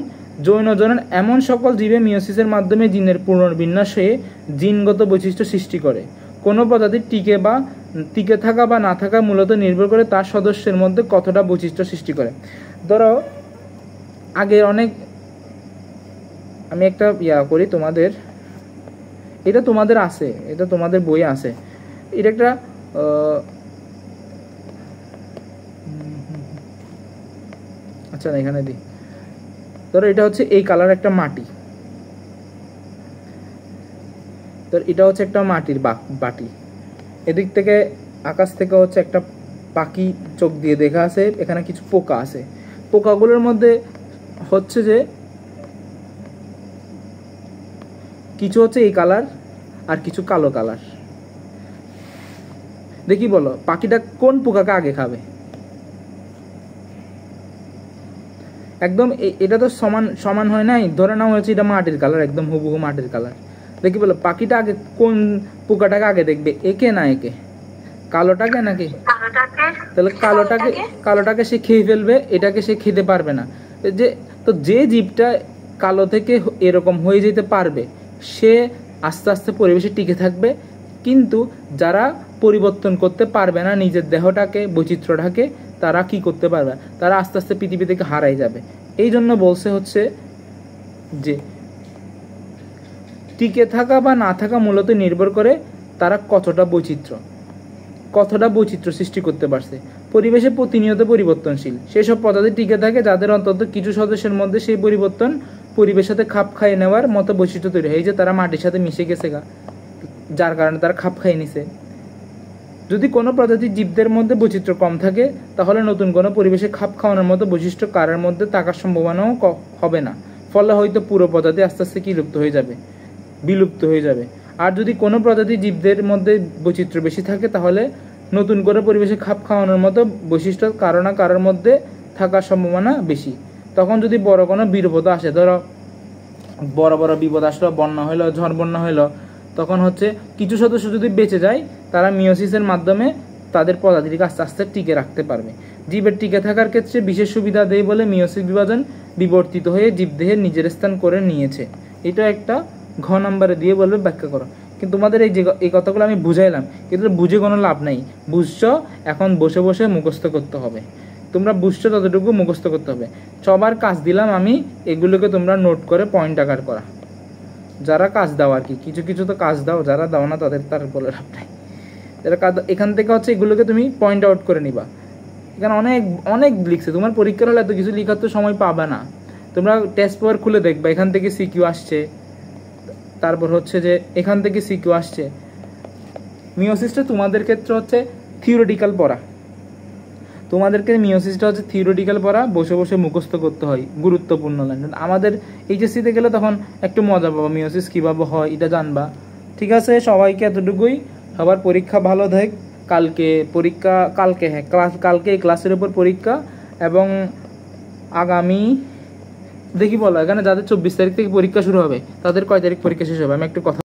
যৌন জনন এমন সকল জীবে মিয়োসিসের মাধ্যমে জিনের পুনর্বিন্যাস হয়ে জিনগত বৈশিষ্ট্য সৃষ্টি করে। কোনো প্রজাতির টিকে থাকা বা না থাকা মূলত নির্ভর করে তার সদস্যের মধ্যে কতটা বৈশিষ্ট্য সৃষ্টি করে। ধরো আগে আমি একটা করি তোমাদের, এটা তোমাদের আছে, এটা তোমাদের বইয়ে আছে, এটা একটা আচ্ছা না এখানে দিই। ধরো এটা হচ্ছে এই কালার একটা মাটি, তো এটা হচ্ছে একটা মাটির বাটি, এদিক থেকে আকাশ থেকে হচ্ছে একটা পাখি চোখ দিয়ে দেখা আছে, এখানে কিছু পোকা আছে, পোকাগুলোর মধ্যে হচ্ছে যে কিছু হচ্ছে এই কালার আর কিছু কালো কালার। দেখি বলো পাখিটা কোন পোকাকে আগে খাবে? একদম এটা তো সমান হয় নাই, ধরে নেওয়া হয়েছে এটা মাটির কালার, একদম হুবহু মাটির কালার। দেখি বলো পাখিটা আগে কোন পোকাটাকে আগে দেখবে, একে না একে? কালোটাকে নাকি? তাহলে কালোটাকে সে খেয়ে ফেলবে, এটাকে সে খেতে পারবে না। যে জীবটা কালো থেকে এরকম হয়ে যেতে পারবে সে আস্তে আস্তে পরিবেশে টিকে থাকবে, কিন্তু যারা পরিবর্তন করতে পারবে না নিজের দেহটাকে, বৈচিত্র্যটাকে, তারা কি করতে পারবে? তারা আস্তে আস্তে পৃথিবী থেকে হারাই যাবে। এই জন্য বলছে হচ্ছে যে টিকে থাকা বা না থাকা মূলত নির্ভর করে তারা কতটা বৈচিত্র্য সৃষ্টি করতে পারছে। পরিবেশে প্রতিনিয়ত পরিবর্তনশীল সেসব প্রজাতি টিকে থাকে যাদের অন্তত কিছু সদস্যের মধ্যে সেই পরিবর্তন পরিবেশের সাথে খাপ খাইয়ে নেওয়ার মতো বৈশিষ্ট্য তৈরি হয়। এই যে তারা মাটির সাথে মিশে গেছে যার কারণে তারা খাপ খাইয়ে নিছে। যদি কোনো প্রজাতির জীবদের মধ্যে বৈচিত্র্য কম থাকে তাহলে নতুন কোনো পরিবেশে খাপ খাওয়ানোর মতো বৈশিষ্ট্য কারোর মধ্যে থাকার সম্ভাবনাও হবে না, ফলে হয়তো পুরো প্রজাতি আস্তে আস্তে বিলুপ্ত হয়ে যাবে। আর যদি কোনো প্রজাতির জীবদের মধ্যে বৈচিত্র্য বেশি থাকে তাহলে নতুন করে পরিবেশে খাপ খাওয়ানোর মতো বৈশিষ্ট্য কারো না কারোর মধ্যে থাকার সম্ভাবনা বেশি। তখন যদি বড় কোনো বিপদ আসে, ধরো বড় বিপদ আসলো, বন্যা হইলো, ঝড় বন্যা হইলো, তখন হচ্ছে কিছু সদস্য যদি বেঁচে যায় তারা মিয়োসিসের মাধ্যমে তাদের প্রজাতিকে আস্তে আস্তে টিকে রাখতে পারবে। জীবের টিকে থাকার ক্ষেত্রে বিশেষ সুবিধা দেয় বলে মিয়োসিস বিভাজন বিবর্তিত হয়ে জীবদেহের নিজের স্থান করে নিয়েছে। এটা একটা ঘ নাম্বারে দিয়ে বলবে ব্যাখ্যা করো। কিন্তু তোমাদের এই কথাগুলো আমি বুঝাইলাম, কিন্তু বুঝে কোনো লাভ নাই। বুঝছো, এখন বসে বসে মুখস্থ করতে হবে। তোমরা বুঝছো ততটুকু মুখস্থ করতে হবে। সবার কাজ দিলাম আমি, এগুলোকে তোমরা নোট করে পয়েন্ট আকার করা। যারা কাজ দাও আর কি, কিছু কিছু তো কাজ দাও, যারা দাও না তাদের তার বলে লাভ নাই। যারা কাজ এখান থেকে হচ্ছে এগুলোকে তুমি পয়েন্ট আউট করে নিবা। এখানে অনেক অনেক লিখছে, তোমার পরীক্ষার হলে এত কিছু লেখার তো সময় পাবে না। তোমরা টেস্ট পেপার খুলে দেখবা, এখান থেকে সিকিউ আসছে, তারপর হচ্ছে যে এখান থেকে সিকিউ আসছে। মিওসিসটা তোমাদের ক্ষেত্রে হচ্ছে থিওরিটিক্যাল পড়া, তোমাদেরকে মিওসিসটা হচ্ছে থিওরিটিক্যাল পড়া, বসে বসে মুখস্থ করতে হয় গুরুত্বপূর্ণ লাইন। আমাদের এইচএসসিতে গেলে তখন একটু মজা পাবো, মিওসিস কীভাবে হয় এটা জানবা। ঠিক আছে, সবাইকে এতটুকুই। সবার পরীক্ষা ভালো দেখ। কালকে পরীক্ষা, কালকে হ্যাঁ কালকে এই ক্লাসের উপর পরীক্ষা, এবং আগামী দেখি বলো এখানে যাদের 24 তারিখ থেকে পরীক্ষা শুরু হবে তাদের কয় তারিখ পরীক্ষা শেষ হবে, আমি একটু কথা